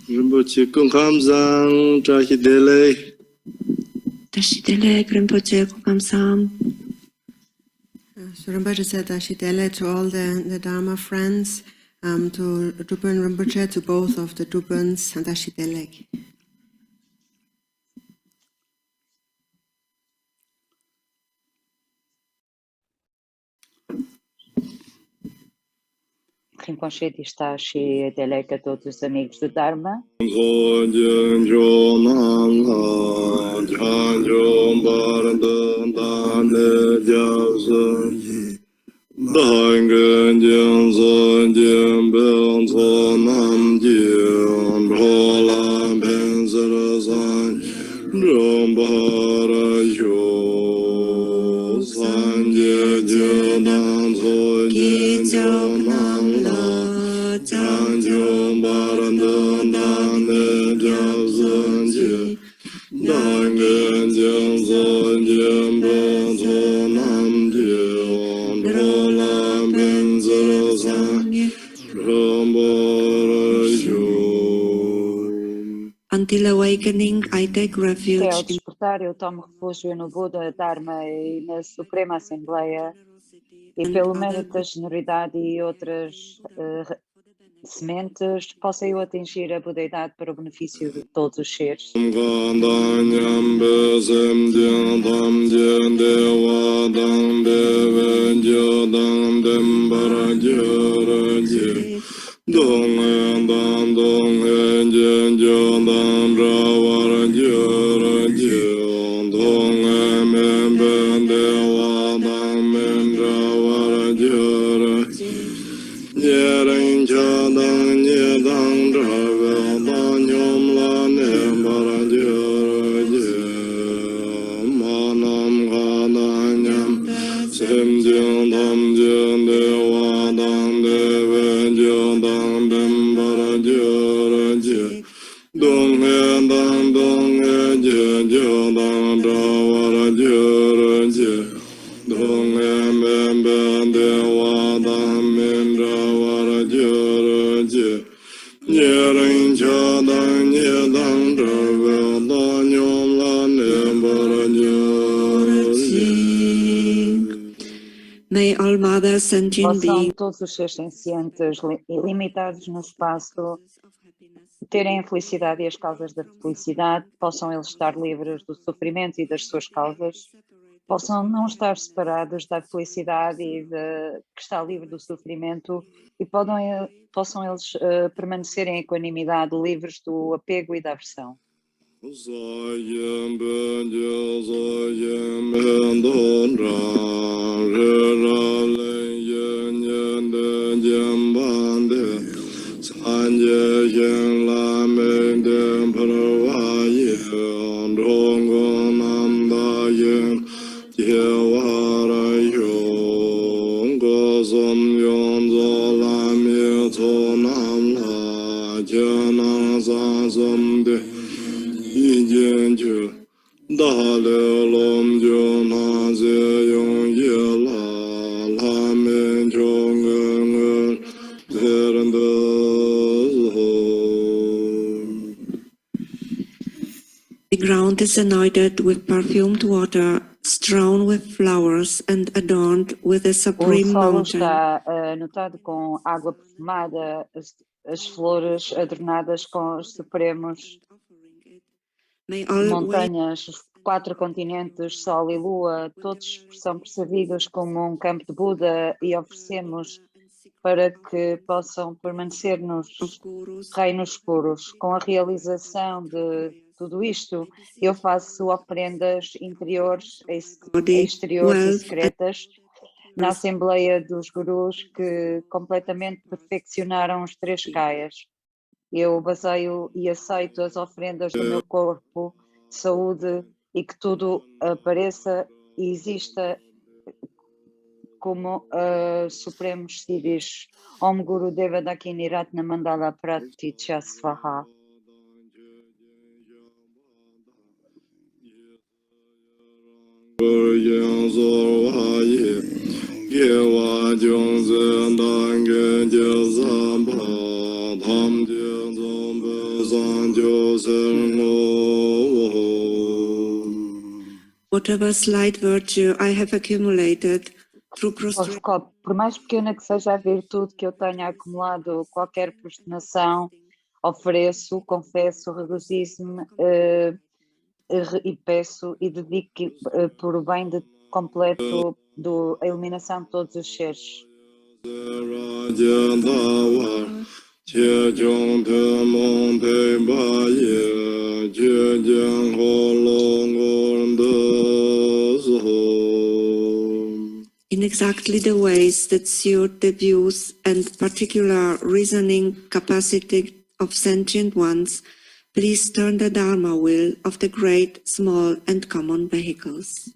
Rinpoche Kongkamsang Trahidele. Tashidele Rinpoche Kongkamsang. So Rinpoche said Tashidele to all the Dharma friends, to Drupal Rinpoche, to both of the Drupals and Tashidele. Rinpoche diz Tashidele a todos os amigos do Dharma. Until awakening, I take Até ao refuge in despertar, eu tomo refúgio no Buda, Dharma e na Suprema Assembleia, e pelo mérito da generosidade e outras sementes, possa eu atingir a budeidade para o benefício de todos os seres. May all mothers sentient Possam beings todos os seres sencientes ilimitados no espaço terem a felicidade e as causas da felicidade, possam eles estar livres do sofrimento e das suas causas, possam não estar separados da felicidade e que está livre do sofrimento e possam eles permanecer em equanimidade, livres do apego e da aversão. The ground is anointed with perfumed water, strewn with flowers, and adorned with a O supreme solo mountain. está anotado com água perfumada, as flores adornadas com os supremos May all ways montanhas, os 4 continentes, Sol e Lua, todos são percebidos como um campo de Buda e oferecemos para que possam permanecer nos of gurus reinos puros. Com a realização de tudo isto, eu faço ofrendas interiores, exteriores e wealth, secretas na Assembleia dos Gurus que completamente perfeccionaram os 3 kayas. Eu baseio e aceito as ofrendas do meu corpo, saúde e que tudo apareça e exista como supremos siddhis. Om Guru Deva Dakini Ratna Mandala Pratitya Svaha. 将所化也。耶瓦将自当根就三宝，他们就从不上就生我。 Whatever slight virtue I have accumulated through prostration, Por mais pequena que seja a virtude que eu tenha acumulado, qualquer prostração, ofereço, confesso, regozijo-me e peço e dedico por o bem completo da eliminação de todos os seres. in exactly the ways that suit the views and particular reasoning capacity of sentient ones, please turn the Dharma wheel of the great, small, and common vehicles.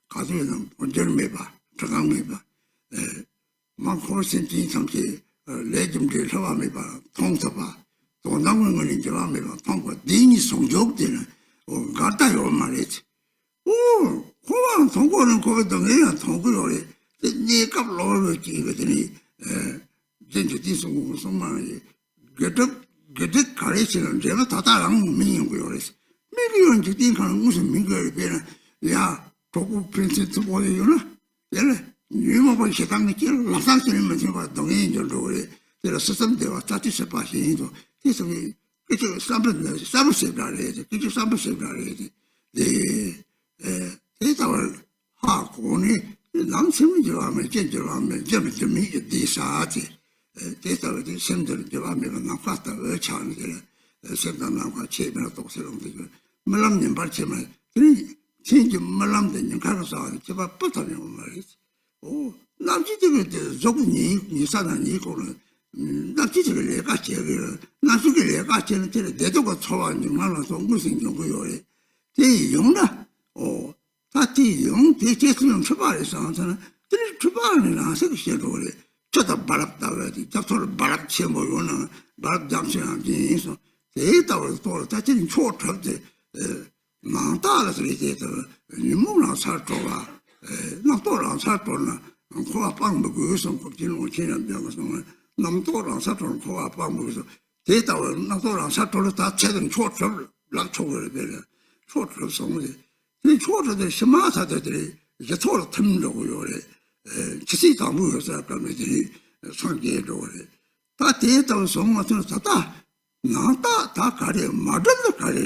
가족에는 본전을 매봐, 저강 매봐, 막 호신진 상태, 레짐들 서와 매봐, 통서봐, 돈당은 거는 저와 매봐, 통과, 니니 성적되는, 갔다요 말이지. 오, 고마운 통과는 거기도 통과를 네 값으로 이거더니, 진짜 뒤송고 송만이, 그득 가르치는 제가 다 다른 민영고요. 그래서 민영은 지금 가는 무슨 민거에 비해는 야 도구 프린세스 보여요나 얘네 유머벌 세상에 끼를 라상스는 제가 동행인 줄도 그래. 그래서 스스럼대와 짜치세 파시인도 그래서 그저 사브세브라래 그저 사브세브라래 네 대답을 하고니 남심이 좋아하면 견적하면 좀 이게 디사지 대답을 심들 좋아하면 나빠다 어차는 게 생각나고 제대로 독서를 되고 말람님 발치면 그래 진짜 말람된 가서 제가 뻗어내고 말이지 오 남지들이 조금이 이사는 이거는 남지들이 내가 제기를 나중에 내가 제는 내도가 초안이 많아서 무슨 경우요 대용나 다티용 대체수용 처발에서 저는 들 처발을 나서 시작을 그래 저다 바랍다고 해야지 잡소를 바랍 치모요는 바랍 잠시나서 대답을 또 다치는 초트한테 망다라서 이제 니모나 살토가 나토랑 살토나 코가 빵 먹어서 거기는 지는 병에서 남토랑 살토는 코가 빵 먹어서 대답을 나토랑 살토를 다 채든 초트를 락초를 되는 초트를 성지 이 초트들 심마사들이 이제 초를 틈려고요 그래 지시다 무엇을 할까면들이 상계로 그래 다 대답을 성마트는 다 나다 다 가려 맞은다 가려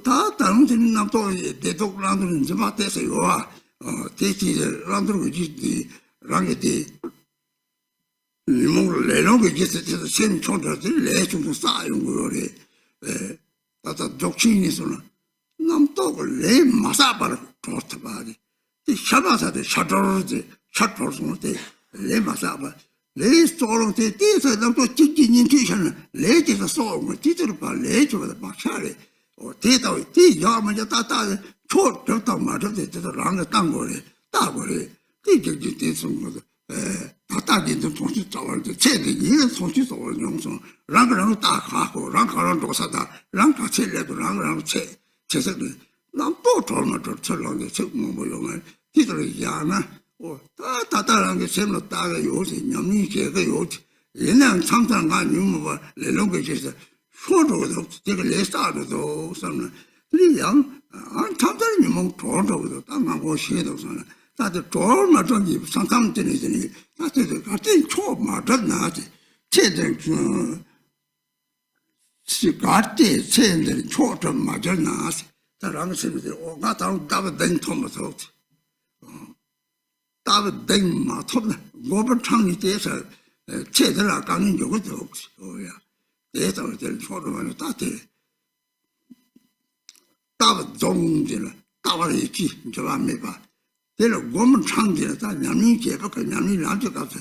다 다른 데는 남도 대독 란드는 좀 어때서요 대치를 란드로 지지 랑게디 이몽을 내놓고 지서 신 총들을 내중도 쌓아온 거래 다다 독신이서는 남도를 내 마사바를 좋다바지 이 샤바사데 샤도르지 샤토르스한테 내 마사바 내 소롱테 뒤에서 남도 찌찌닌 뒤에서는 내지서 쏘고 뒤로 봐 내주가 막차래 대다위 뒤야만 따따 초 저다 맞을 때도 랑을 딴 거래 따거래 뒤저기 뒤선 거도 다따진도 정신 잡을 때 제대로 정신 잡을 용성 랑을 딱 하고 랑가랑 도사다 랑가 첼레도 랑을 제석을 남도 돌면 저런데 지금 뭐 용을 뒤들이 야나 다다라는 게 셈로 따가 요새 냠니 제가 요새 옛날 참상 간 유무가 내놓은 게 있어서 소도도 제가 레스타도 선은 그냥 참사님이 뭐 도도도 땅하고 시에도서는 다들 돌만 전지 상담전이더니 다들 같은 초 맞았나지 제대로 시가때 체인들이 초점 맞았나지 다른 사람들이 오가 다음 답은 토마토 답은 마토나 고번 창이 돼서 제대로 아까는 요것도 없어요 대답을 될 초점을 따뜻해 답은 동지는 답을 있지 저안 매봐 내가 고문 창지는 다 냠니 제가 냠니 나한테 가서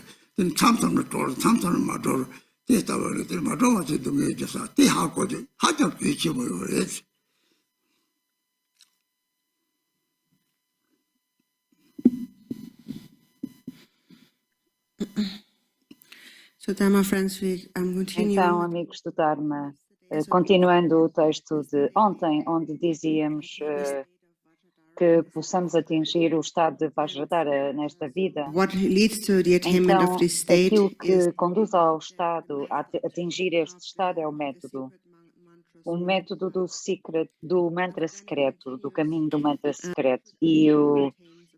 참선을 돌 참선을 맞돌 대답을 들 맞아서 좀 해줘서 대하고도 하적 되지 뭐래 So, Dharma friends, we continue. Então, amigos do Dharma, continuando o texto de ontem, onde dizíamos que possamos atingir o estado de Vajradhara nesta vida. What leads to the attainment Então, of this state aquilo que is conduz ao estado, a atingir este estado é o método do mantra secreto, do caminho do mantra secreto e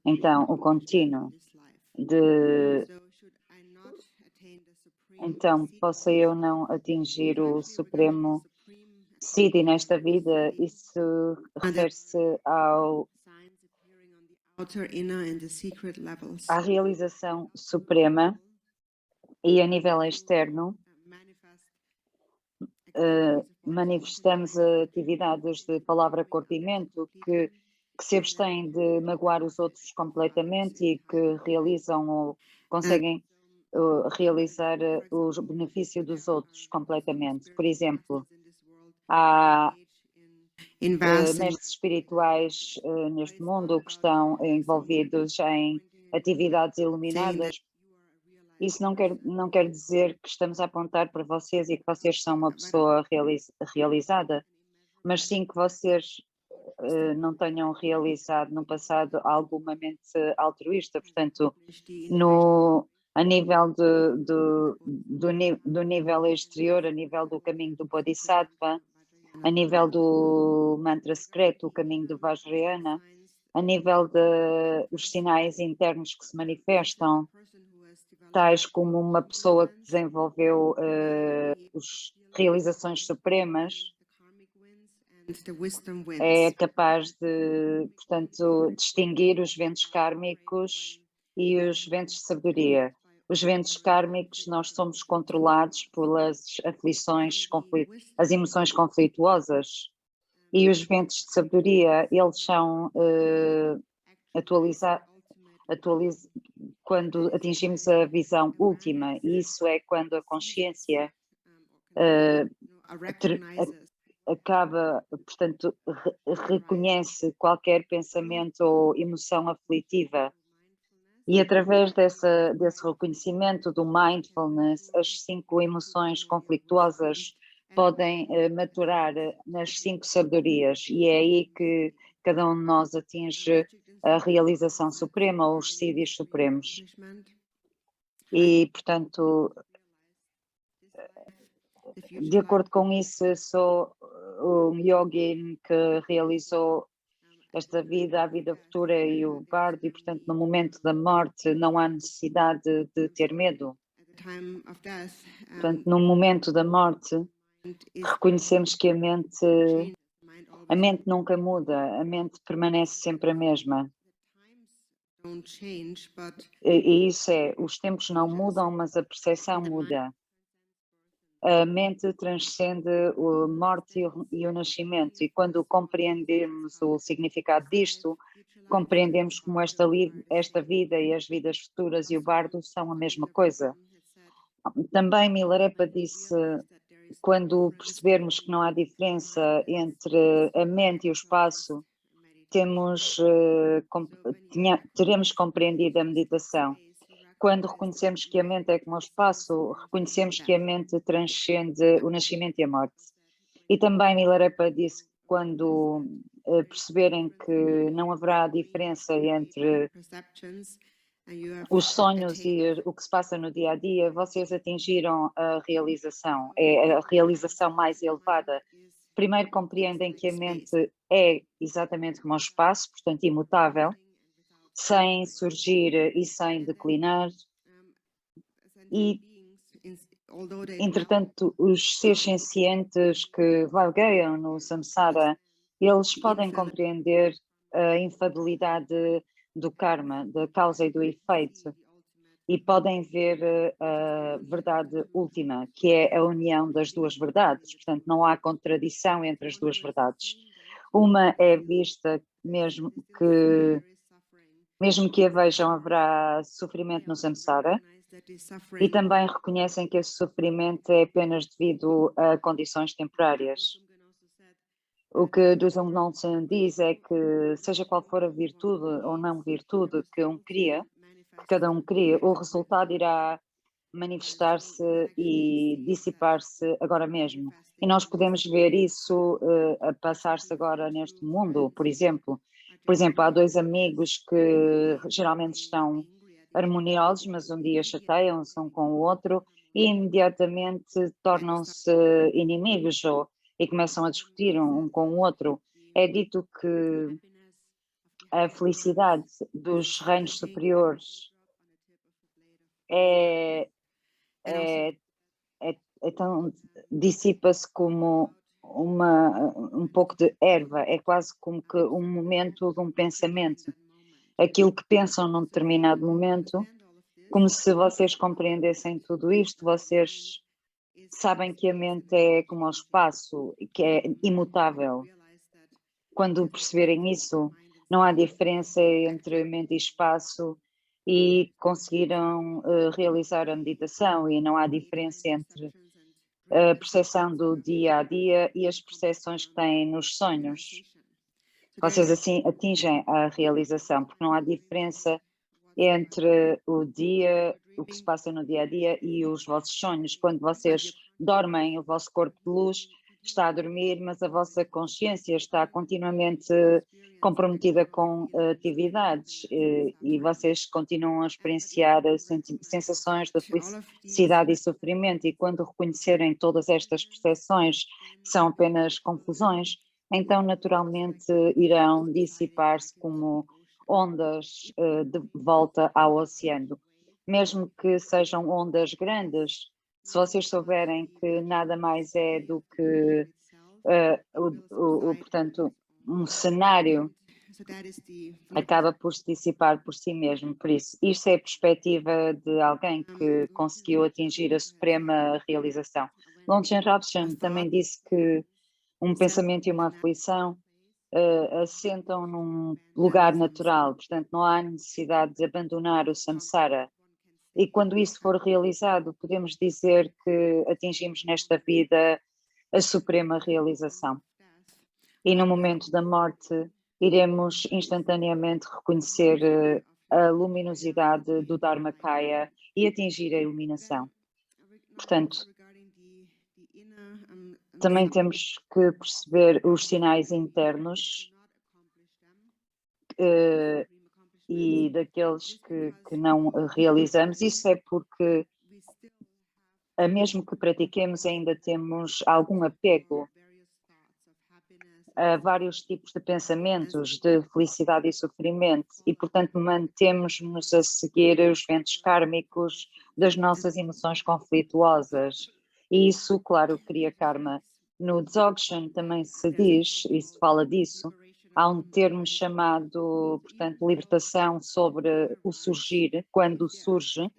então o contínuo de então possa eu não atingir o supremo Siddhi nesta vida. Isso refere-se outer, inner, and the secret levels. à realização suprema e a nível externo manifestamos atividades de palavra, corpo e mente que se abstêm de magoar os outros completamente e que realizam ou conseguem realizar o benefício dos outros completamente. Por exemplo, há invest in mestres espirituais neste mundo que estão envolvidos em atividades iluminadas. Isso não quer dizer que estamos a apontar para vocês e que vocês são uma pessoa realizada, mas sim que vocês não tenham realizado no passado alguma mente altruísta. Portanto, a nível do nível exterior, a nível do caminho do Bodhisattva, a nível do mantra secreto, o caminho do Vajrayana, a nível dos sinais internos que se manifestam, tais como uma pessoa que desenvolveu as realizações supremas, é capaz de, portanto, distinguir os ventos kármicos e os ventos de sabedoria. Os ventos kármicos, nós somos controlados pelas aflições, as emoções conflituosas, e os ventos de sabedoria, eles são quando atingimos a visão última, e isso é quando a consciência acaba, portanto, reconhece qualquer pensamento ou emoção aflitiva. E através desse reconhecimento do mindfulness, as 5 emoções conflituosas podem maturar nas 5 sabedorias, e é aí que cada um de nós atinge a realização suprema, ou os sídhios supremos. E, portanto, de acordo com isso, eu sou um yogin que realizou esta vida, a vida futura e o bardo, e, portanto, no momento da morte não há necessidade de ter medo. Portanto, no momento da morte, reconhecemos que a mente nunca muda, a mente permanece sempre a mesma. E isso os tempos não mudam, mas a percepção muda. A mente transcende a morte e o nascimento, e quando compreendemos o significado disto, compreendemos como esta vida e as vidas futuras e o bardo são a mesma coisa. Também Milarepa disse, quando percebermos que não há diferença entre a mente e o espaço, teremos compreendido a meditação. Quando reconhecemos que a mente é como o espaço, reconhecemos que a mente transcende o nascimento e a morte. E também Milarepa disse que quando perceberem que não haverá diferença entre os sonhos e o que se passa no dia a dia, vocês atingiram a realização, é a realização mais elevada. Primeiro compreendem que a mente é exatamente como o espaço, portanto imutável, sem surgir e sem declinar. E, entretanto, os seres sencientes que vagueiam no samsara, eles podem compreender a infalibilidade do karma, da causa e do efeito, e podem ver a verdade última, que é a união das duas verdades. Portanto, não há contradição entre as duas verdades. Uma é vista mesmo que a vejam, haverá sofrimento no samsara, e também reconhecem que esse sofrimento é apenas devido a condições temporárias. O que Duzum Nonsen diz é que, seja qual for a virtude ou não virtude que cada um cria, o resultado irá manifestar-se e dissipar-se agora mesmo. E nós podemos ver isso a passar-se agora neste mundo, por exemplo. Por exemplo, há 2 amigos que geralmente estão harmoniosos, mas um dia chateiam-se um com o outro e imediatamente tornam-se inimigos e começam a discutir um com o outro. É dito que a felicidade dos reinos superiores então dissipa-se como um pouco de erva, é quase como que um momento de um pensamento. Aquilo que pensam num determinado momento, como se vocês compreendessem tudo isto, vocês sabem que a mente é como o espaço, que é imutável. Quando perceberem isso, não há diferença entre mente e espaço, e conseguiram realizar a meditação, e não há diferença entre a percepção do dia a dia e as percepções que têm nos sonhos. Vocês assim atingem a realização, porque não há diferença entre o que se passa no dia a dia e os vossos sonhos. Quando vocês dormem, o vosso corpo de luz está a dormir, mas a vossa consciência está continuamente comprometida com atividades e vocês continuam a experienciar sensações de felicidade e sofrimento, e quando reconhecerem todas estas percepções que são apenas confusões, então naturalmente irão dissipar-se como ondas de volta ao oceano. Mesmo que sejam ondas grandes, se vocês souberem que nada mais é do que, portanto, um cenário, acaba por se dissipar por si mesmo. Por isso, isto é a perspectiva de alguém que conseguiu atingir a suprema realização. Longchen Rabshan também disse que um pensamento e uma aflição assentam num lugar natural, portanto não há necessidade de abandonar o samsara. E quando isso for realizado, podemos dizer que atingimos nesta vida a suprema realização. E no momento da morte, iremos instantaneamente reconhecer a luminosidade do Dharmakaya e atingir a iluminação. Portanto, também temos que perceber os sinais internos e daqueles que não realizamos. Isso é porque, mesmo que pratiquemos, ainda temos algum apego a vários tipos de pensamentos de felicidade e sofrimento e, portanto, mantemos-nos a seguir os ventos kármicos das nossas emoções conflituosas. E isso, claro, cria karma. No Dzogchen também se diz, e se fala disso, há um termo chamado, portanto, libertação sobre o surgir, quando surge,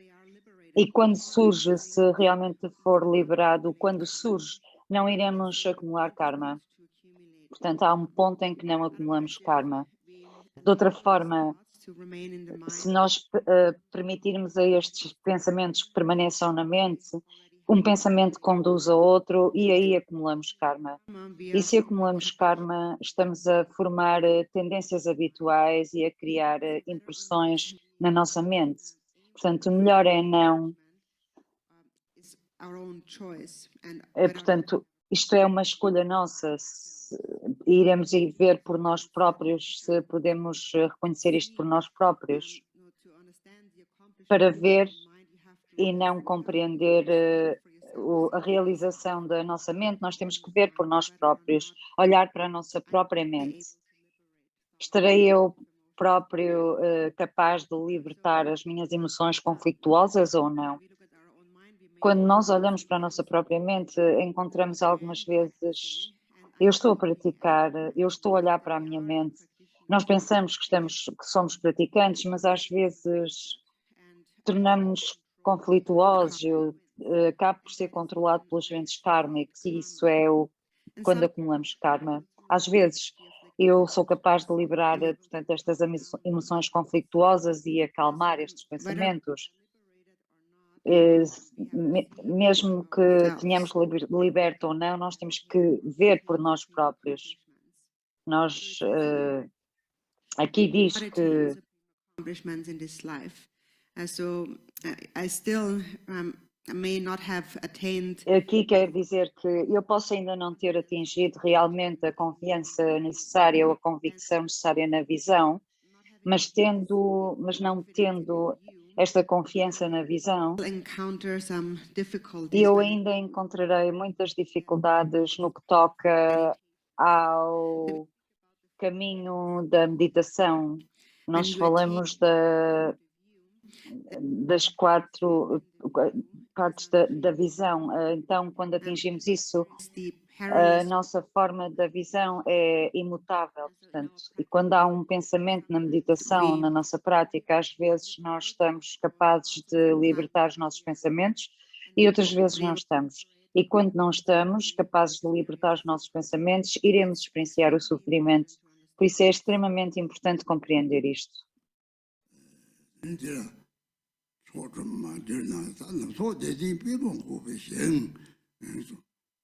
e quando surge, se realmente for liberado, quando surge, não iremos acumular karma. Portanto, há um ponto em que não acumulamos karma. De outra forma, se nós permitirmos a estes pensamentos que permaneçam na mente, um pensamento conduz a outro e aí acumulamos karma. E se acumulamos karma, estamos a formar tendências habituais e a criar impressões na nossa mente. Portanto, o melhor é não. Portanto, isto é uma escolha nossa. Iremos ir ver por nós próprios, se podemos reconhecer isto por nós próprios, para ver e não compreender a realização da nossa mente. Nós temos que ver por nós próprios, olhar para a nossa própria mente. Estarei eu próprio capaz de libertar as minhas emoções conflituosas ou não? Quando nós olhamos para a nossa própria mente, encontramos algumas vezes, eu estou a praticar, eu estou a olhar para a minha mente. Nós pensamos que somos praticantes, mas às vezes tornamos-nos conflituosos. Eu acabo por ser controlado pelos ventos kármicos e isso é quando acumulamos karma. Às vezes eu sou capaz de liberar, portanto, estas emoções conflituosas e acalmar estes pensamentos. Mesmo que tenhamos liberto ou não, nós temos que ver por nós próprios. Nós, aqui diz que aqui quer dizer que eu posso ainda não ter atingido realmente a confiança necessária ou a convicção necessária na visão, mas não tendo esta confiança na visão, eu ainda encontrarei muitas dificuldades no que toca ao caminho da meditação. Nós falamos das 4 partes da visão. Então, quando atingimos isso, a nossa forma da visão é imutável, portanto, e quando há um pensamento na meditação, na nossa prática, às vezes nós estamos capazes de libertar os nossos pensamentos e outras vezes não estamos. E quando não estamos capazes de libertar os nossos pensamentos, iremos experienciar o sofrimento. Por isso é extremamente importante compreender isto.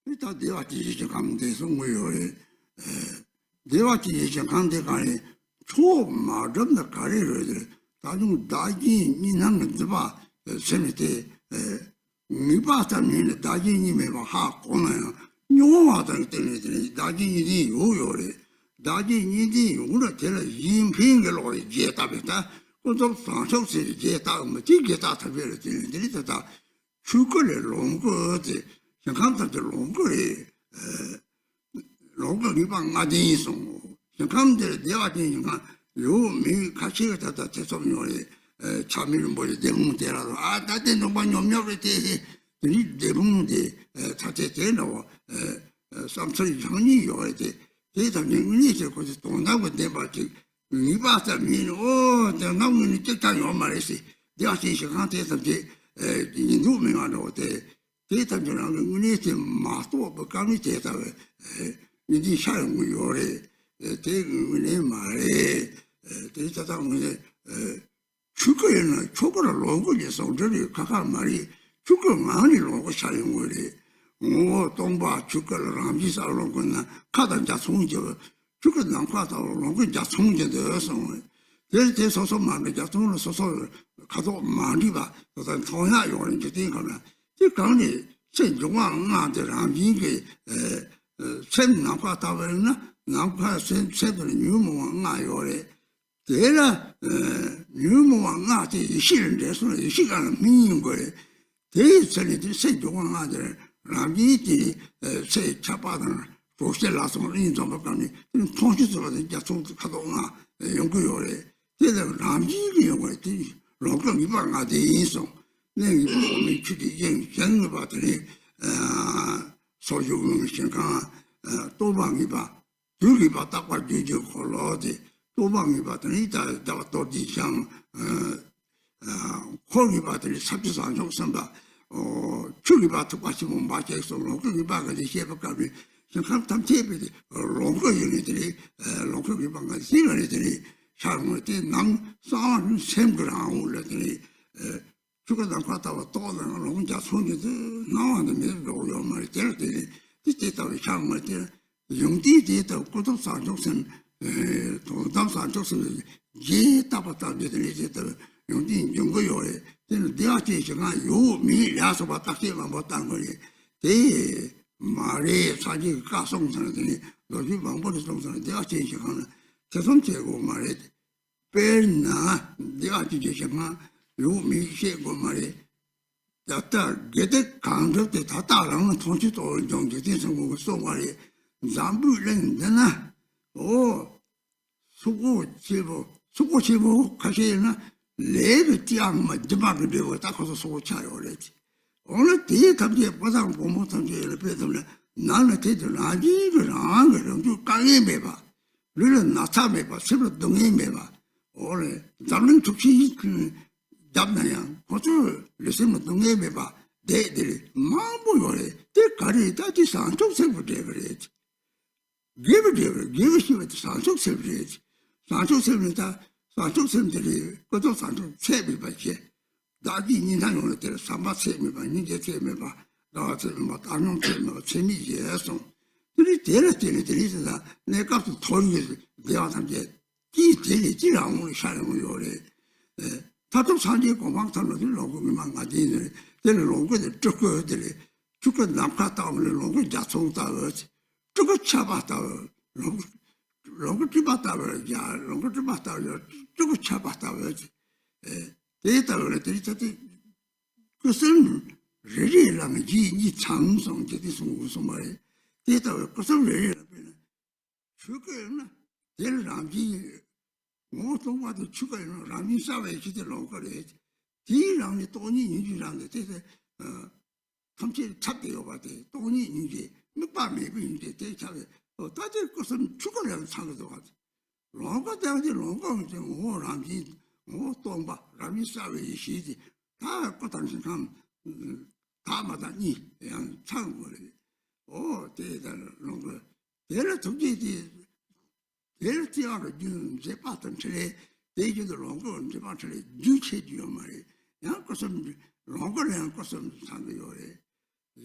일단 내가 지지 감대서 뭐요래 내가 지지 감대가니 초마름의 가리를 나중 나기 인하는 봐 세미때 미바타는 나기님의 하고는 요하다 때문에 나기니 요요래 나기니 요를 될 인핑으로 제답했다 그것도 상속세 제답은 지게다特别的 들리다 출거를 놓은 거지香港的龙哥嘞，龙哥你帮阿金送，香港的第二天你看有没开车的在上面嘞，前面不是电风电了啊，那电动把鸟鸟的你电风的，他在电脑上车上你要的，这上面你这个是东南个电把这，你把这面哦，这那我你这干要嘛的是，第二天香港这上去，你路没按照的。대단한 은혜의 마도 버감이 되다 이제 사용 요래 대은혜 말에 대단한 은혜 죽어야는 초보를 놓고서 소리를 각각 말이 죽어 많이 놓고 사용 거래 뭐 동바 죽어를 함지사로 건나 가단자 송저 죽어 남과다 놓고 자 송저도서 대대 소소 말에 자 송을 소소 가도 많이 봐 그다음 통화 요는 이제 되거나这讲的这种啊，这让人给才哪怕到了呢，哪怕才到了牛毛啊有嘞，这了牛毛啊这一些人来说，一些个人民营过嘞，这里的这种啊的让人的在七八的做些那什么人怎么讲呢？通讯做的人家从看到啊，用过有嘞，这个让人的有的，老个一般啊的影响。那个我们去的人吧，这里所有我们香港多帮一把，有一把大块就好了的，多帮一把，等于到地上好一把这里差不多上升吧，出一把都把什么把这说了，这一把个这些不搞的，像他们这边的龙个有的这里龙个一把个这个这里，像我的南三千个人了这里这个人看到我到了农家村里头，哪样的没肉要嘛？第二天，这到了像我的用地的到各种上就是土当上就是也大不大的那些都用地用个有的，这是第二天是讲有米两手把大些往我当过来，这马来他就搞送上来的，老去往我的送上来，第二天是讲呢，这种结果马来别人呐，第二天就讲有米些个马来。要到给他讲着的，他大人同去做用的这种我说话的，咱不认真啊！哦，出国去不，可是呢，来个这样嘛，这把个这个大可是说吃药来的。我们第一他们也不让我们同学了，别怎么了，拿了这就拿一个人就干也没吧，人拿茶没吧，吃了东西没吧，我嘞，咱们出去一잡나양 고추 레스면 동네 매봐 대들이 마모요래 대가리 다지 산쪽 세부대 그래지 기브 시부터 산쪽 세부대지 산쪽 세부다 산쪽 세부들이 그것도 산쪽 세부밖에 나기 인상으로 될 삼바 세부봐 이제 세부봐 나와서 뭐 다른 세부 재미지에서 들이 들이다 내가 또 돌이 내가 담게 이 들이 지랑으로 사는 요래他都参加国防他们的老公们啊，这老公的这个哪怕到了老公家从大儿子，这个七八道老公七八道儿家，老公七八道儿这个七八道儿子，这道了这个是人让你长生这的什么的，这道个是人这个人呢，这让你。我中华的出个人，让你稍微去的老个来，第一让你多年就让的，这是他们这差别吧的，多年的，没把每个人的这差别，大家个是出个人差不多的，老个这样的老个就我让你我懂吧，让你稍微一些的，他不但是看，他嘛他你样唱过来，对的，老个，别了中间的。这第二个就这把等出来，这就是老个人这把出来就切就嘛的，然后个什么老个人个什么唱个要的，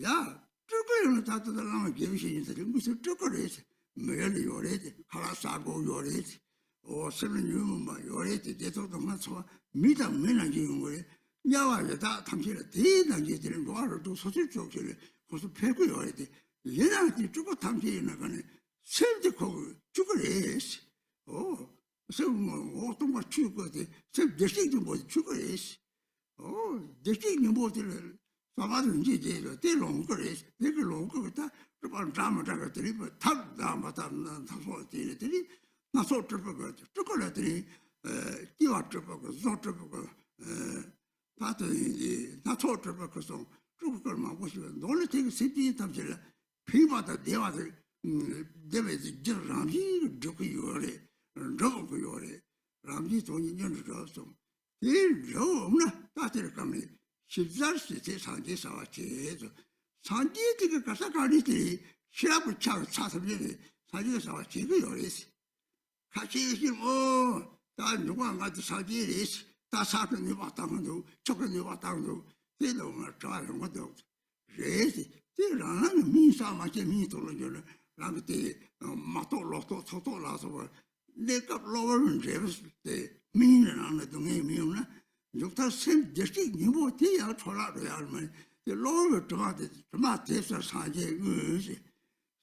呀，这个人他都在让给不起，他就不是这个人，没有有来的，哈拉萨沟有来的，我什么牛嘛有来的，这都他妈错，没人就用过的，你话也打他们起来，第一人就这人多少都说是做起来，或是拍过有来的，人家的这个他们起那个呢，谁的口这个人是，哦，是我东莞去过的，是这些就我去过人是，哦，这些你我的人。啥子你这个，这龙个人，那个龙个他这帮咱们这个这里不，他咱们他说这里，那说这个来这里，地方这个说这个，他的他说这个说这个嘛，我说弄了这个谁的他们起来，平把的电话的，这位是就让你这个有的，这个有的，让你做你就是这种，然后呢，大家干嘛？14세 상제 사와체죠. 상제 지금 가서 가리들이 시합을 차서 전에 상제 사와체가 요래서 같이 다 누가 안 가도 상제래서 다 사건이 왔다고도 저건이 왔다고도 대동을 좋아하는 것도 그래서 대라는 민사마체 민도를 라그때 마토로토 토토라서 내가 로를 제었을 때 민이라는 동에 미우나 육타 샘 제시 니모 대야 초라로야 말 로를 좀 대서 사제 의지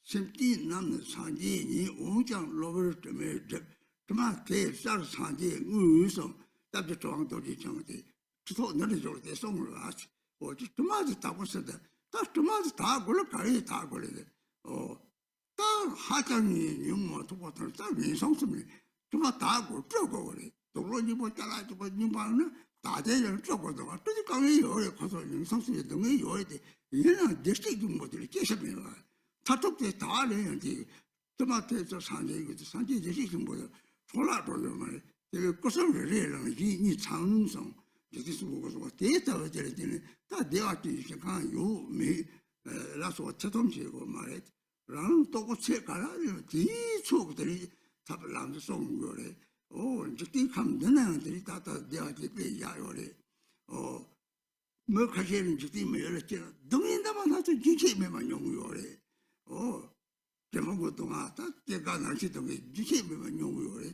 샘띠 남는 사제니 오장 로를 좀 대서 사제 의성 답도 정도지 정도 저 너는 저렇게送了我就他妈的打不死的他他妈的打过来可以打过来的当还讲你我他妈他在人生什么他妈打过这个我的懂了你不将来就不你把呢打的人这个的话这就刚有的可说人生是能有的人啊这是就没得这什么了他都在打人的他妈在这上这个上这些什么的除了这个嘛这个各省的人你长生就是我说这到这里的他第二句是看有没那说这东西我嘛来然后到我车干了第一错的里他不让着送过来这地看的那样的他第二句被压下来没看见人这地没有了这等于他妈他就机器没嘛用过来这么个东啊他这个哪些东西机器没嘛用过来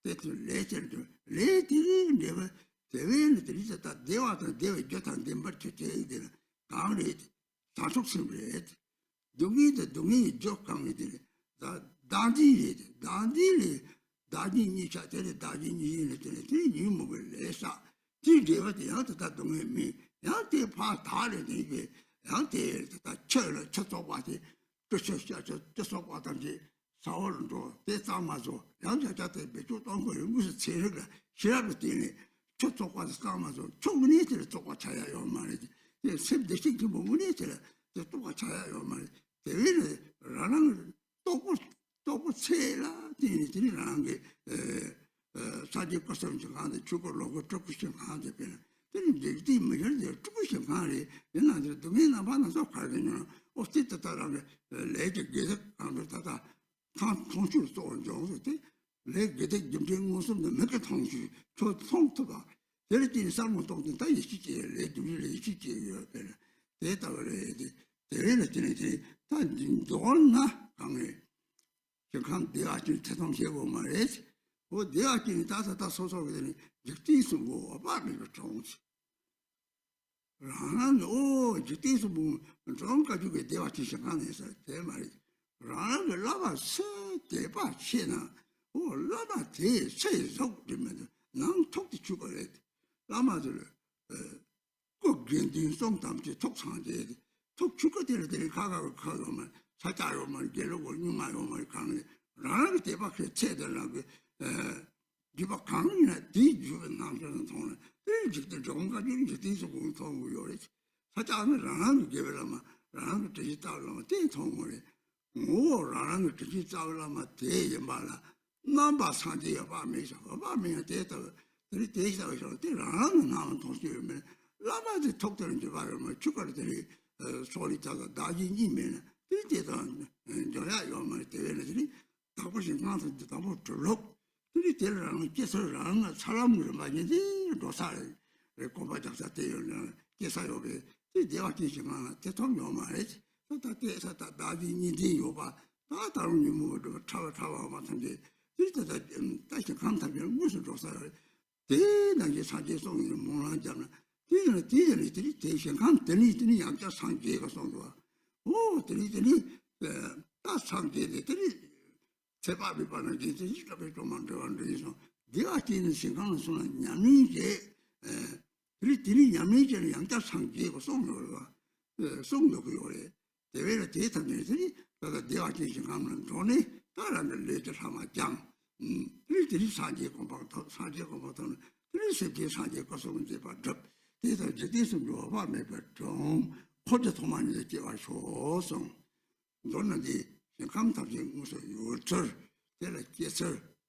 这就来这就来的那个대외는 들이셨다 대화도 대외 교탄 된벌 주제이들 강을 사속심을 동이 적강이들 다디니 자체를 다디니 이 목을 내사 지대가 양도 다 동이 양대 파 다를 이게 양대 다 쳐를 쳐서와지 저서와든지 사월도 대상마서 양자자대 배주 동거를 무슨 체를 시합을 뛰네 저쪽과도 싸움하죠. 총문이들 똑같아요 말이지. 샘대식 기본문이들 똑같아요 말이지. 대회는 라는 또고 세라 되는 라는 게 사지 것을 정하는데 죽을로고 죽으신 하는데 되는 이제 뭐를 죽으신 하래. 옛날에 동네나 만나서 가거든요. 어쨌든 따라는 레지 계속 하는 다다 다 통출 쏘는 정도 내 게대 점점 무슨 몇개 통주 저 통토가 내리진 삶은 동전 다 있지 내 둘이 있지 대답을 해야지 대회는 지내지 다 너나 강해 저간 대학교 태동시고 말이지 대학교는 다 소속이 되니 직디스 뭐 아빠를 정치 라는 직디스 뭐좀 가지고 대학교 시작하면서 대 말이지 라는 라바 세 대바 치나 라마 대세속 되면 난 톡도 죽어야 돼. 라마들 꼭 견딘성 담지 톡상제 톡 죽어 되는 가가면 사자로만 게로고 누마로만 가는 라는 대박에 체들라고 디바 강이나 디주는 남자는 돈을 이제 좀 가지고 이제 디서 공통을 요래 사자는 라는 게라마 라는 뜻이 따라면 대통을 라는 뜻이 따라면 대에 말라 남바 상제야 바메서 바메야 대다 우리 대사에서 대라는 나온 도시면 라마지 톡들은 줄 알면 축가들이 소리다가 나진이면 대대단 저야 요말 대회들이 다고신 나서 다고 줄록 우리 대라는 계설라는 사람을 많이지 도사를 고바작사 때는 계사요게 대화 기시만 대통령 말이지 다 대사다 나지 니디 요바 다 다른 뭐 차와 같은데 이때다 다시 감탄을 무슨 조사를 대단히 사제성이 뭐라잖아. 대전이 대신 감 되니 양자 상계가 son도와 되니 다 상계들이 제밥이 받는 게 이렇게 좀 만들어서 내가 뛰는 생각은 손은 양이제 들이 양이제 양자 상계가 son도가 송도 그거래. 대외로 대통령들이 내가 뛰는 생각은 돈이 다른 레저 삼아장 들이 상계 공부도 들이 세계 상계 거서는 제밥 대다 제대로 요바 매버좀 호주 도만이 되어 쇼송 너는지 감탑이 무슨 요절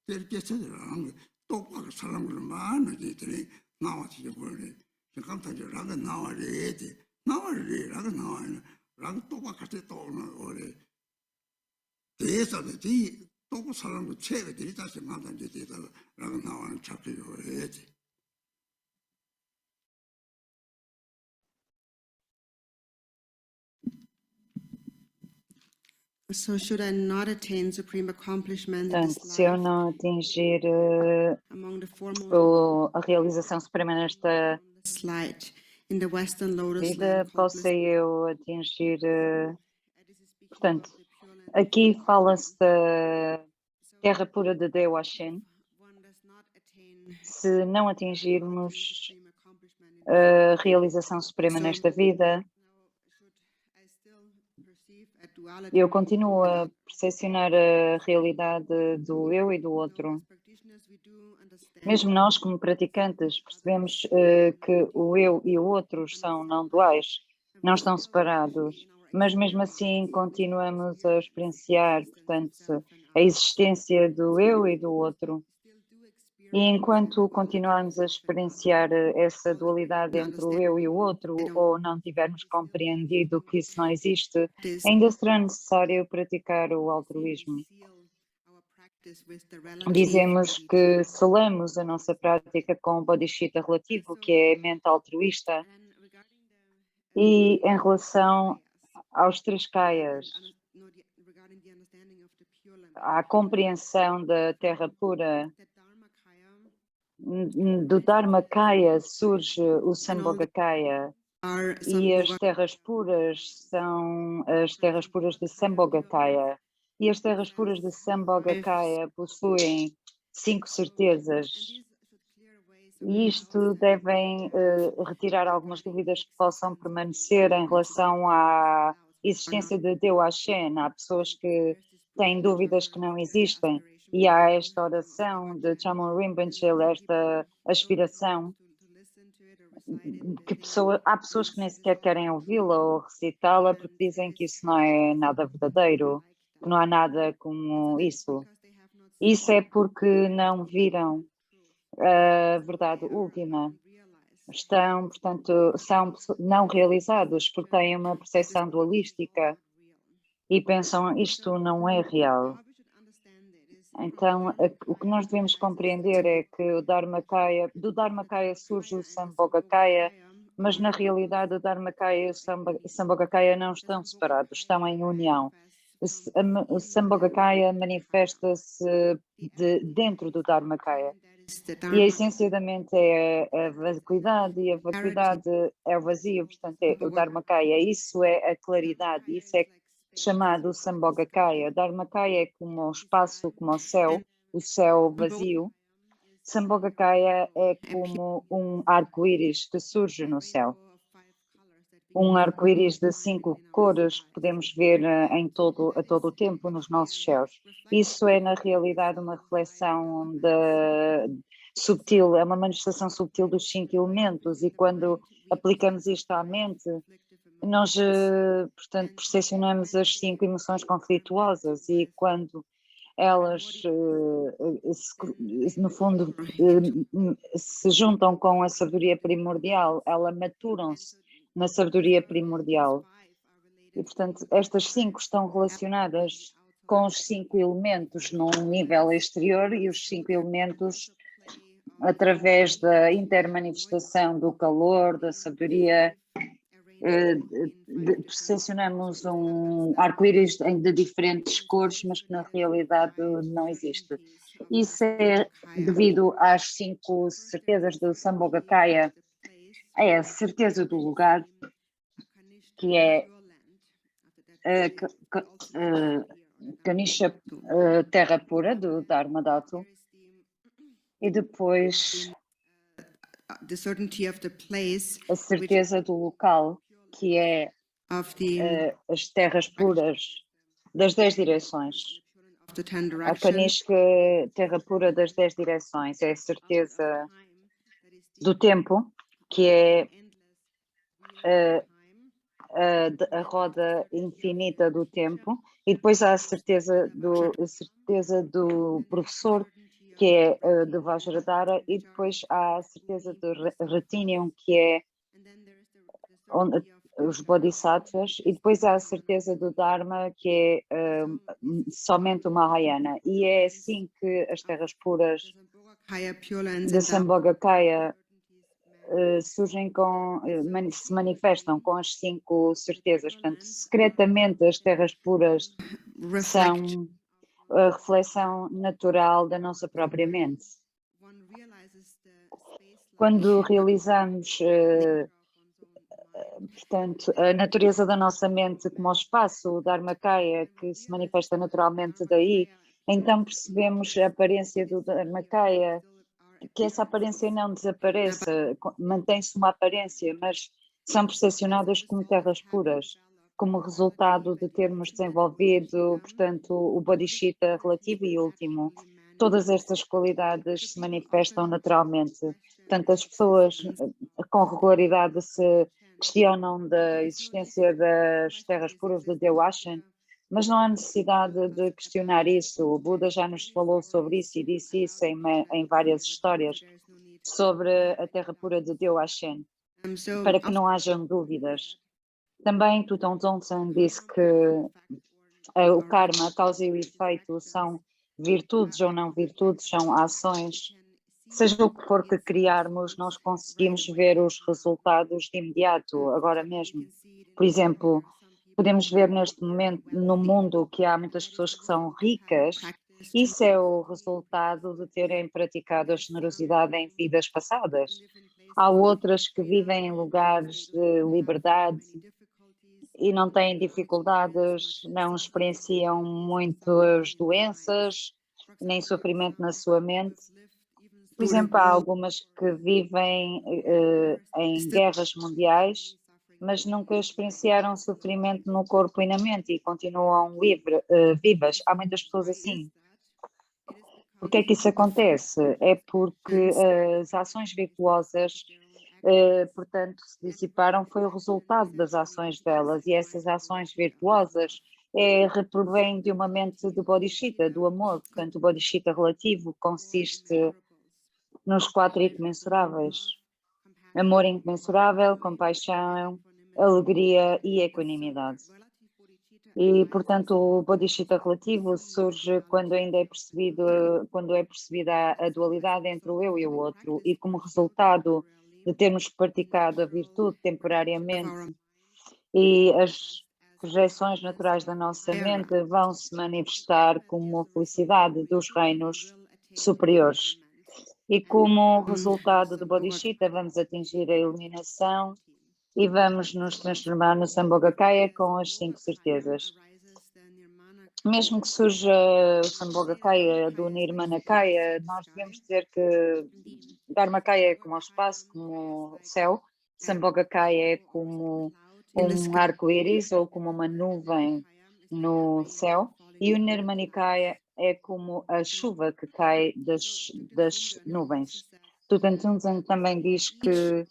때려께서랑 똑바로 사람들 많아지더니 나와지 버리 감탑이라고 나와래지 나와래라고 나와는 라고 똑바로 또 오래 대해서지 또 사람들 체들이 다시 만나게 되다라고 나와는 잡히고 해야지. So should I not attain supreme accomplishment in Portanto, this se eu life, não atingir among the foremost a realização suprema nesta on the slide in the Western Lotus vida, Land, possa eu atingir. Portanto, of the Pure Land, aqui fala-se da terra pura de Deo Ashen. one does not attain Se não atingirmos supreme accomplishment in a realização suprema nesta vida, now, should I still perceive a duality eu continuo a percepcionar a realidade do eu e do outro. as practitioners we do understand Mesmo nós, como praticantes, percebemos que o eu e o outro são não duais, não estão separados, mas mesmo assim continuamos a experienciar, portanto, a existência do eu e do outro. E enquanto continuarmos a experienciar essa dualidade entre o eu e o outro, ou não tivermos compreendido que isso não existe, ainda será necessário praticar o altruísmo. Dizemos que selamos a nossa prática com o bodhisattva relativo, que é a mente altruísta, e em relação aos três kayas, à compreensão da terra pura, do Dharmakaya surge o Sambhogakaya, e as terras puras são as terras puras de Sambhogakaya. E as terras puras de Sambhogakaya possuem 5 certezas. E isto devem retirar algumas dúvidas que possam permanecer em relação à existência de Deo Ashen. Há pessoas que têm dúvidas que não existem. E há esta oração de Chamun Rinpoche, esta aspiração, que há pessoas que nem sequer querem ouvi-la ou recitá-la porque dizem que isso não é nada verdadeiro, que não há nada como isso. Isso é porque não viram a verdade última. Estão, portanto, são não realizados porque têm uma percepção dualística e pensam isto não é real. Então, o que nós devemos compreender é que do Dharmakaya surge o Sambhogakaya, mas na realidade o Dharmakaya e o Sambhogakaya não estão separados, estão em união. O Sambhogakaya manifesta-se dentro do Dharmakaya. E a essência da mente é a vacuidade, e a vacuidade é o vazio, portanto é o Dharmakaya. Isso é a claridade, isso é chamado o Sambhogakaya. O Dharmakaya é como o espaço, como o céu vazio. Sambhogakaya é como um arco-íris que surge no céu. Um arco-íris de 5 cores que podemos ver a todo o tempo nos nossos céus. Isso é, na realidade, uma reflexão subtil, é uma manifestação subtil dos 5 elementos, e quando aplicamos isto à mente, nós, portanto, percepcionamos as 5 emoções conflituosas, e quando elas, no fundo, se juntam com a sabedoria primordial, elas maturam-se na sabedoria primordial. E, portanto, estas 5 estão relacionadas com os 5 elementos num nível exterior, e os 5 elementos através da intermanifestação do calor, da sabedoria percepcionamos um arco-íris de diferentes cores, mas que na realidade não existe. Isso é devido às 5 certezas do Sambhogakaya, é a certeza do lugar, que é Ganesha, terra pura, do Dharmadhatu, e depois the certainty of the place a certeza do local, que é of the as terras puras das 10 direções. of the 10 A directions. Kanishka, terra pura das 10 direções, é a certeza do tempo, que é a roda infinita do tempo, e depois há a certeza do professor, que é de Vajradhara, e depois há a certeza do Ratinium, que é os Bodhisattvas, e depois há a certeza do Dharma, que é somente o Mahayana. E é assim que as terras puras Higher Pure Lands de and Dharma Sambhogakaya surgem se manifestam com as 5 certezas. Portanto, secretamente as terras puras reflect. são a reflexão natural da nossa própria mente. One realizes the space Quando realizamos, portanto, a natureza da nossa mente como o espaço, o Dharmakaya, que se manifesta naturalmente daí, então percebemos a aparência do Dharmakaya, que essa aparência não desapareça, mantém-se uma aparência, mas são percepcionadas como terras puras, como resultado de termos desenvolvido, portanto, o Bodhisattva relativo e último. Todas estas qualidades se manifestam naturalmente. Portanto, as pessoas com regularidade se questionam da existência das terras puras do Dewashan, mas não há necessidade de questionar isso. O Buda já nos falou sobre isso e disse isso em várias histórias sobre a terra pura de Dewashan, So para que não hajam dúvidas. Também Thupten Dzongchen disse que o karma, a causa e o efeito, são virtudes ou não virtudes, são ações. Seja o que for que criarmos, nós conseguimos ver os resultados de imediato, agora mesmo. Por exemplo, podemos ver neste momento no mundo que há muitas pessoas que são ricas. Isso é o resultado de terem praticado a generosidade em vidas passadas. Há outras que vivem em lugares de liberdade e não têm dificuldades, não experienciam muitas doenças, nem sofrimento na sua mente. Por exemplo, há algumas que vivem em guerras mundiais, mas nunca experienciaram sofrimento no corpo e na mente e continuam vivas. Há muitas pessoas assim. Por que é que isso acontece? É porque as ações virtuosas, portanto, se dissiparam, foi o resultado das ações delas, e essas ações virtuosas provêm de uma mente de Bodhisattva, do amor. Portanto, o Bodhisattva relativo consiste nos 4 incomensuráveis: amor incomensurável, compaixão, alegria e equanimidade. E, portanto, o Bodhisattva relativo surge quando ainda é percebida a dualidade entre o eu e o outro, e como resultado de termos praticado a virtude temporariamente, e as projeções naturais da nossa mente vão se manifestar como a felicidade dos reinos superiores. E como resultado do Bodhisattva, vamos atingir a iluminação e vamos nos transformar no Sambhogakaya com as 5 certezas. Mesmo que surja o Sambhogakaya do Nirmanakaya, nós devemos dizer que Dharmakaya é como o espaço, como o céu, Sambhogakaya é como um arco-íris ou como uma nuvem no céu, e o Nirmanakaya é como a chuva que cai das nuvens. Thupten Dzongchen também diz que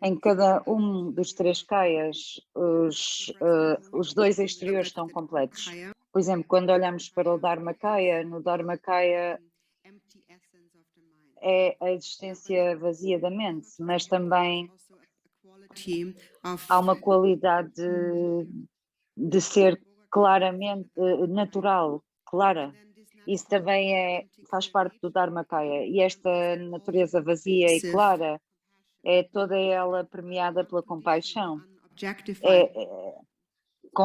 em cada um dos 3 kayas, os 2 exteriores estão completos. Por exemplo, quando olhamos para o Dharmakaya, no Dharmakaya é a existência vazia da mente, mas também há uma qualidade de ser claramente natural, clara. Isso também faz parte do Dharmakaya. E esta natureza vazia e clara é toda ela permeada pela compaixão, unobjectified.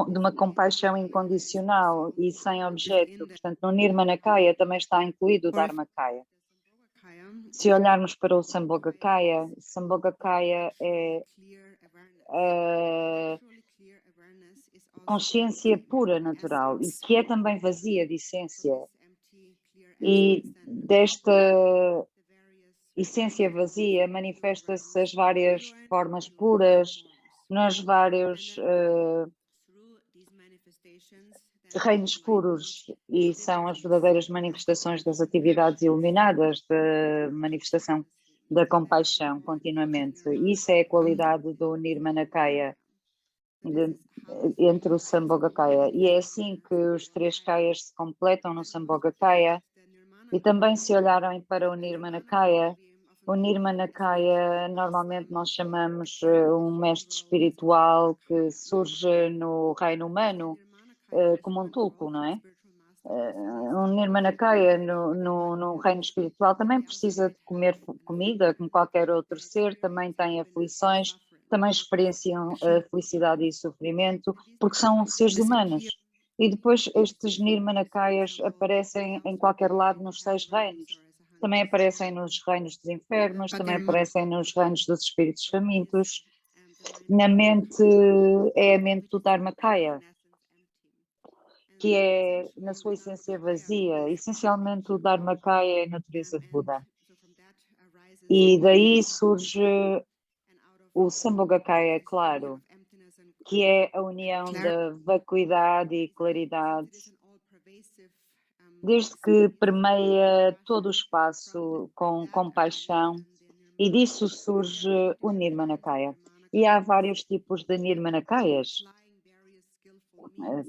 de uma compaixão incondicional e sem objeto. Portanto, no Nirmanakaya também está incluído o Dharmakaya. Se olharmos para o Sambhogakaya é a consciência pura, natural, e que é também vazia de essência. E desta essência vazia manifesta-se as várias formas puras, nos vários reinos puros, e são as verdadeiras manifestações das atividades iluminadas, da manifestação da compaixão continuamente. Isso é a qualidade do Nirmanakaya entre o Sambhogakaya. E é assim que os 3 Kayas se completam no Sambhogakaya. E também, se olharem para o Nirmanakaya normalmente nós chamamos um mestre espiritual que surge no reino humano como um tulku, não é? Um Nirmanakaya no reino espiritual também precisa de comer comida, como qualquer outro ser, também tem aflições, também experienciam felicidade e sofrimento, porque são seres humanos. E depois estes Nirmanakayas aparecem em qualquer lado nos 6 reinos. Também aparecem nos reinos dos infernos, também aparecem nos reinos dos espíritos famintos. Na mente, é a mente do Dharmakaya, que é, na sua essência, vazia. Essencialmente, o Dharmakaya é a natureza de Buda. E daí surge o Sambhogakaya, claro, que é a união da vacuidade e claridade, desde que permeia todo o espaço com compaixão, e disso surge o Nirmanakaya. E há vários tipos de Nirmanakayas.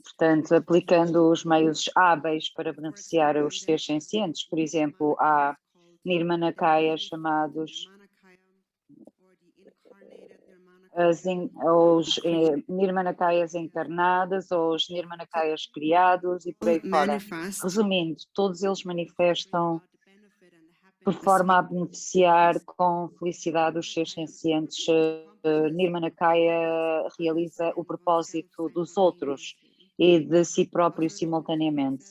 Portanto, aplicando os meios hábeis para beneficiar os seres sencientes. Por exemplo, há Nirmanakayas chamados os Nirmanakayas encarnadas ou os Nirmanakayas criados e por aí fora. Resumindo, todos eles manifestam por forma a beneficiar com felicidade os seres sencientes. Nirmanakaya realiza o propósito dos outros e de si próprio simultaneamente.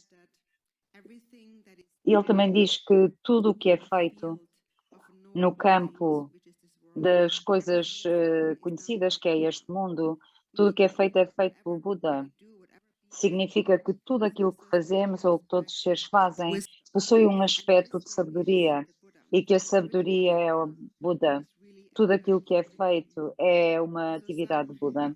E ele também diz que tudo o que é feito no campo das coisas conhecidas, que é este mundo, tudo o que é feito pelo Buda. Significa que tudo aquilo que fazemos ou que todos os seres fazem possui um aspecto de sabedoria e que a sabedoria é o Buda. Tudo aquilo que é feito é uma atividade Buda.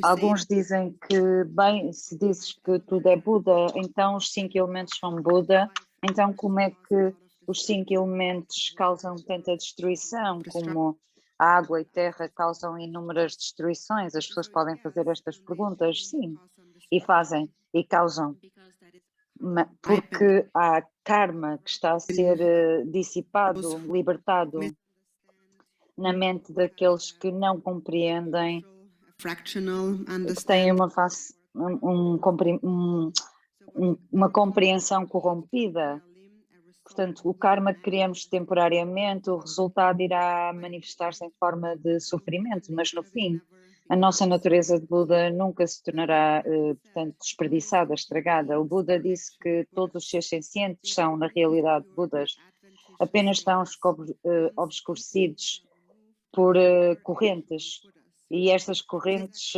Alguns dizem que, bem, se dizes que tudo é Buda, então os 5 elementos são Buda. Então como é que os 5 elementos causam tanta destruição, como a água e terra causam inúmeras destruições? As pessoas podem fazer estas perguntas, sim, e fazem, e causam, porque há karma que está a ser dissipado, libertado na mente daqueles que não compreendem, que têm uma compreensão corrompida. Portanto, o karma que criamos temporariamente, o resultado irá manifestar-se em forma de sofrimento, mas no fim, a nossa natureza de Buda nunca se tornará, portanto, desperdiçada, estragada. O Buda disse que todos os seres sencientes são, na realidade, Budas, apenas estão obscurecidos por correntes. E estas correntes,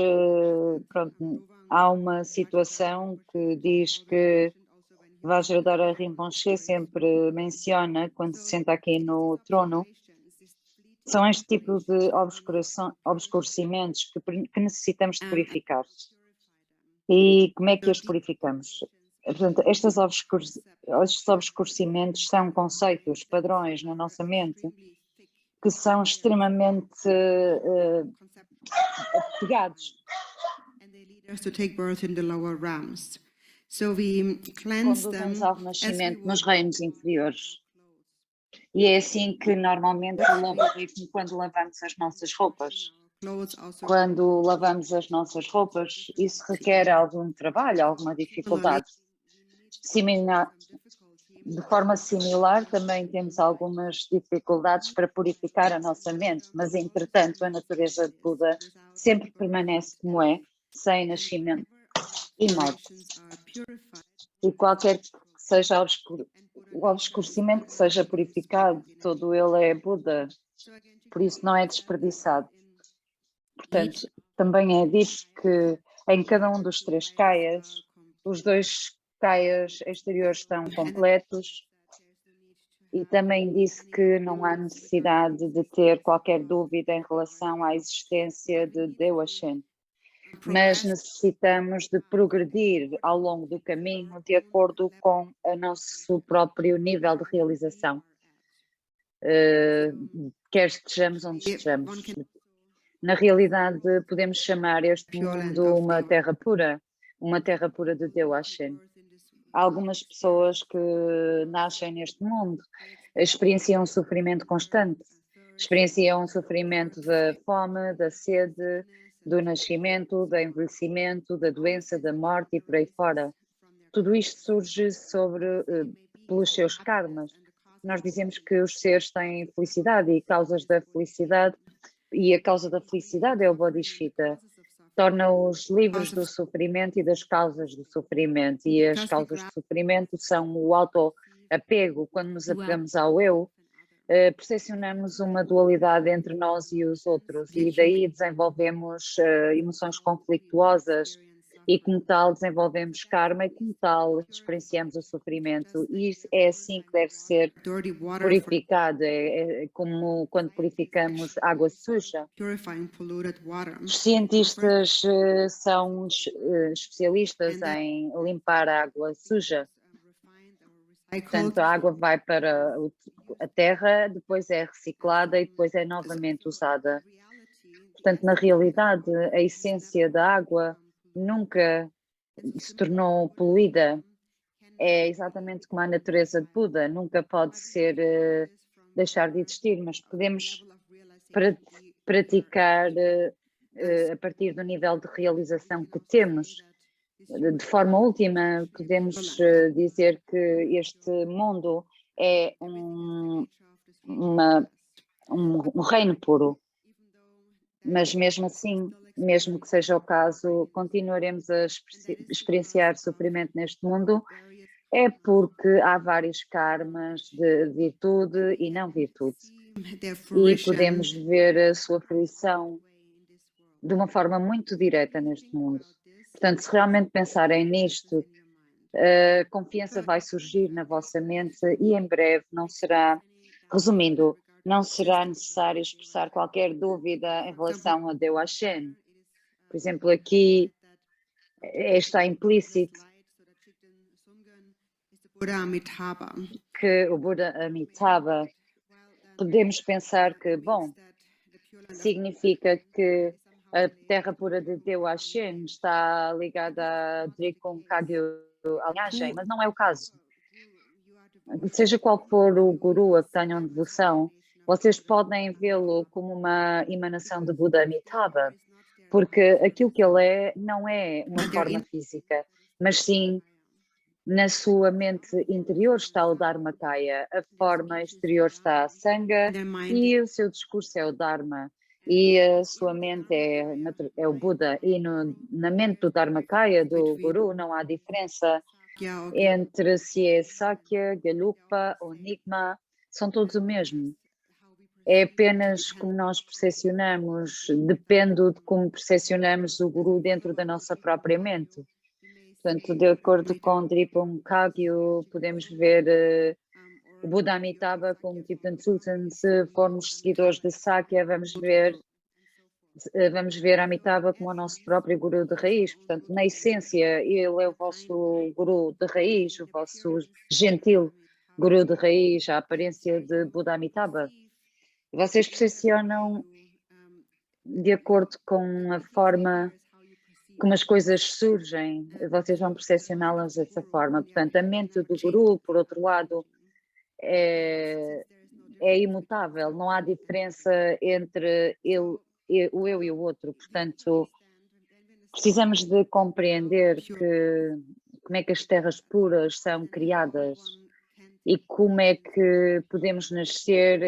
pronto, há uma situação que diz que Vajradhara Rinpoche sempre menciona, quando se senta aqui no trono, são este tipo de obscurecimentos que necessitamos de purificar. E como é que os purificamos? Portanto, estes obscurecimentos são conceitos, padrões na nossa mente, que são extremamente pegados. Conduzem-nos ao renascimento nos reinos inferiores. E é assim que normalmente quando lavamos as nossas roupas. Quando lavamos as nossas roupas, isso requer algum trabalho, alguma dificuldade. De forma similar, também temos algumas dificuldades para purificar a nossa mente, mas entretanto a natureza de Buda sempre permanece como é, sem nascimento e morte. E qualquer que seja o obscurecimento que seja purificado, todo ele é Buda, por isso não é desperdiçado. Portanto, também é dito que em cada um dos 3 kayas, os 2 kayas exteriores estão completos, e também disse que não há necessidade de ter qualquer dúvida em relação à existência de Dewashen, mas necessitamos de progredir ao longo do caminho de acordo com o nosso próprio nível de realização, quer estejamos onde estejamos. Na realidade, podemos chamar este mundo uma terra pura de Dewashen. Há algumas pessoas que nascem neste mundo, experienciam um sofrimento constante, experienciam um sofrimento da fome, da sede, do nascimento, do envelhecimento, da doença, da morte e por aí fora. Tudo isto surge pelos seus karmas. Nós dizemos que os seres têm felicidade e causas da felicidade, e a causa da felicidade é o Bodhisattva. Torna-os livres do sofrimento e das causas do sofrimento. E as causas do sofrimento são o auto-apego. Quando nos apegamos ao eu, percepcionamos uma dualidade entre nós e os outros, e daí desenvolvemos emoções conflituosas, e como tal desenvolvemos karma, e como tal experienciamos o sofrimento. E é assim que deve ser purificado, é como quando purificamos água suja. Os cientistas são especialistas em limpar a água suja. Portanto, a água vai para a terra, depois é reciclada e depois é novamente usada. Portanto, na realidade, a essência da água nunca se tornou poluída. É exatamente como a natureza de Buda, nunca pode ser deixar de existir, mas podemos praticar a partir do nível de realização que temos. De forma última, podemos dizer que este mundo é um reino puro, mas mesmo assim, mesmo que seja o caso, continuaremos a experienciar sofrimento neste mundo, é porque há vários karmas de virtude e não virtude, e podemos ver a sua fruição de uma forma muito direta neste mundo. Portanto, se realmente pensarem nisto, a confiança vai surgir na vossa mente e em breve não será, resumindo, não será necessário expressar qualquer dúvida em relação a Dewashen. Por exemplo, aqui está implícito que o Buda Amitabha, podemos pensar que, bom, significa que a terra pura de Dewashen está ligada a Drikung Kagyu, a linhagem, mas não é o caso. Seja qual for o guru a que tenham devoção, vocês podem vê-lo como uma emanação de Buda Amitabha, porque aquilo que ele é não é uma forma física, mas sim na sua mente interior está o Dharmakaya, a forma exterior está a Sangha e o seu discurso é o Dharma. E a sua mente é o Buda, e na mente do Dharmakaya, do Guru, não há diferença entre se é Sakya, Gelupa ou Nigma, são todos o mesmo. É apenas como nós percepcionamos, depende de como percepcionamos o Guru dentro da nossa própria mente. Portanto, de acordo com Dripung Kagyu, podemos ver o Buda Amitabha como tipo de Tsulten. Se formos seguidores de Sakya, vamos ver Amitabha como o nosso próprio Guru de raiz. Portanto, na essência, ele é o vosso Guru de raiz, o vosso gentil Guru de raiz, a aparência de Buda Amitabha. Vocês percepcionam de acordo com a forma como as coisas surgem, vocês vão percepcioná-las dessa forma. Portanto, a mente do Guru, por outro lado, é imutável, não há diferença entre o eu e o outro. Portanto, precisamos de compreender como é que as terras puras são criadas. e como é que podemos nascer,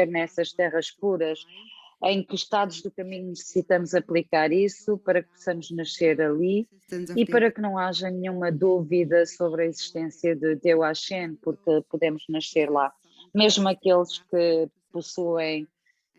nessas terras puras, em que estados do caminho necessitamos aplicar isso para que possamos nascer ali e para que não haja nenhuma dúvida sobre a existência de Deu Hashem, porque podemos nascer lá. Mesmo aqueles que possuem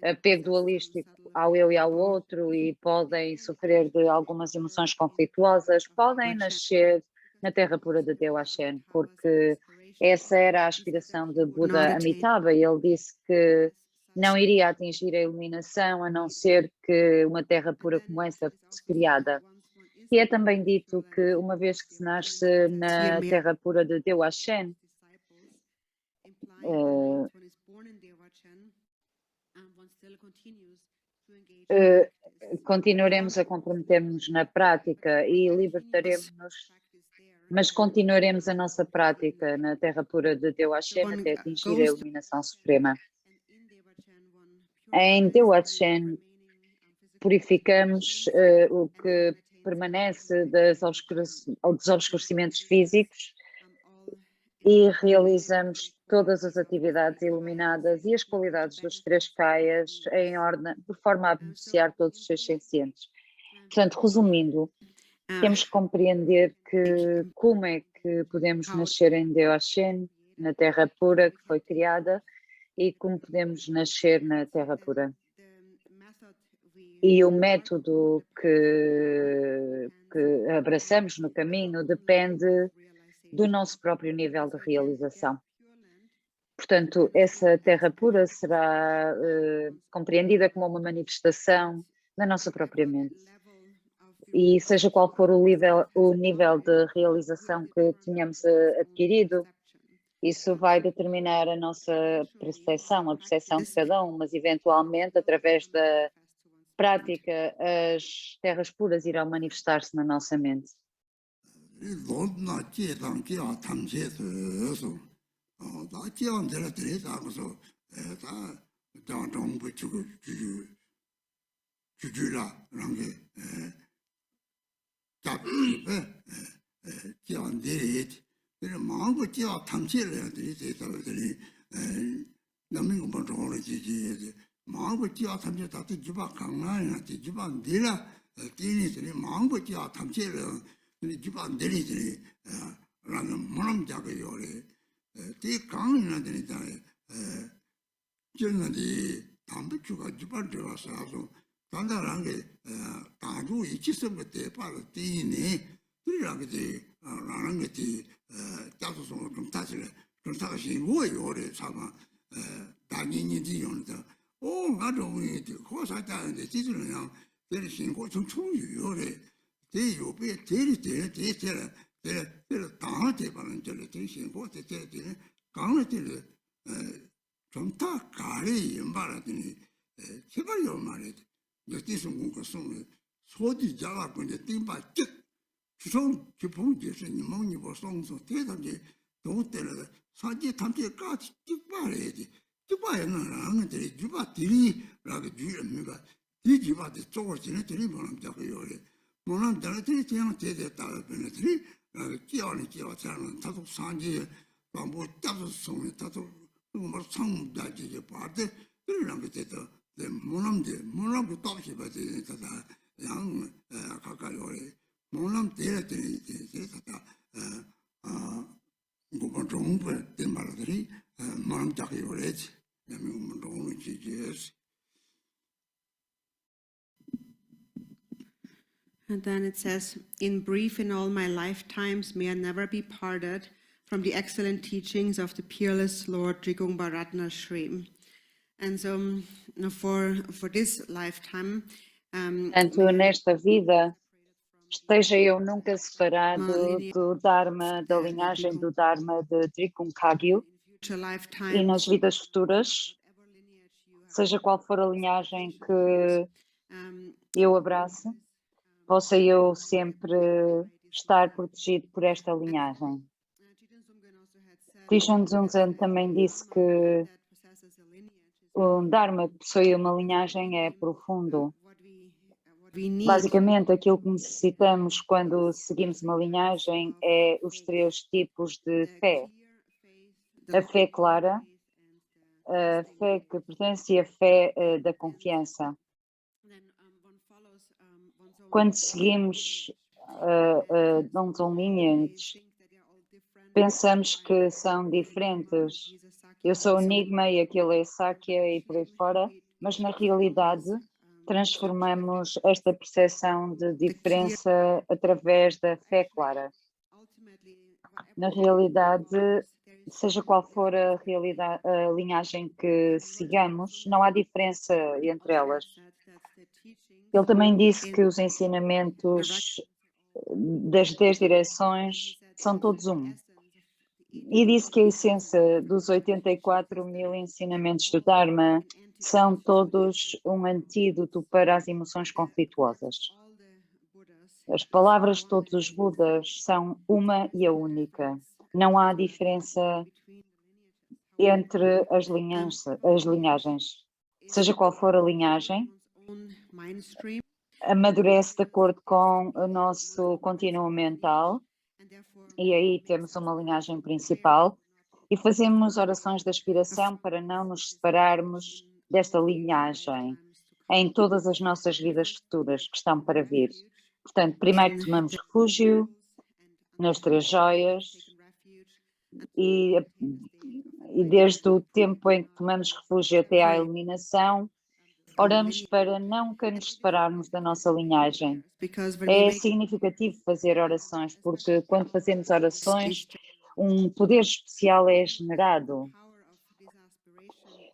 apego dualístico ao eu e ao outro e podem sofrer de algumas emoções conflituosas, podem nascer na terra pura de Deu Hashem, porque essa era a aspiração de Buda Amitabha, e ele disse que não iria atingir a iluminação a não ser que uma terra pura como essa fosse criada. E é também dito que uma vez que se nasce na terra pura de Deu Hashem, continuaremos a comprometer-nos na prática e libertaremos-nos, mas continuaremos a nossa prática na terra pura de Deu Hashem até atingir a iluminação suprema. Em Deu Hashem purificamos o que permanece dos obscurecimentos físicos e realizamos todas as atividades iluminadas e as qualidades dos três kayas em ordem, por forma a beneficiar todos os seus sencientes. Portanto, resumindo, temos que compreender que como é que podemos nascer em Deu Hashem, na terra pura que foi criada, e como podemos nascer na terra pura. E o método que abraçamos no caminho depende do nosso próprio nível de realização. Portanto, essa terra pura será compreendida como uma manifestação da nossa própria mente. E seja qual for o nível de realização que tenhamos adquirido, isso vai determinar a nossa percepção, a percepção de cada um, mas eventualmente, através da prática, as terras puras irão manifestar-se na nossa mente. And then it says, in brief, in all my lifetimes, may I never be parted from the excellent teachings of the peerless Lord Trikungpa Ratna Shri. And so for this lifetime, Portanto, nesta vida, esteja eu nunca separado do Dharma, da linhagem do Dharma de Trikung Kagyu, e nas vidas futuras, seja qual for a linhagem que eu abrace, possa eu sempre estar protegido por esta linhagem. Tishon Dzungzen também disse que o Dharma que possui uma linhagem é profundo. Basicamente, aquilo que necessitamos quando seguimos uma linhagem é os três tipos de fé. a fé clara, a fé que pertence e a fé da confiança. Quando seguimos Dong lineage, pensamos que são diferentes. Eu sou o Enigma e aquele é Sakya e por aí fora, mas na realidade transformamos esta percepção de diferença através da fé clara. Na realidade, seja qual for a linhagem que sigamos, não há diferença entre elas. Ele também disse que os ensinamentos das 10 direções são todos um. E disse que a essência dos 84 mil ensinamentos do Dharma são todos um antídoto para as emoções conflituosas. As palavras de todos os Budas são uma e a única. Não há diferença entre as linhagens. Seja qual for a linhagem, amadurece de acordo com o nosso continuum mental, e aí temos uma linhagem principal, e fazemos orações de aspiração para não nos separarmos desta linhagem em todas as nossas vidas futuras que estão para vir. Portanto, primeiro tomamos refúgio nas 3 joias e desde o tempo em que tomamos refúgio até à iluminação, oramos para nunca nos separarmos da nossa linhagem. É significativo fazer orações, porque quando fazemos orações, um poder especial é generado.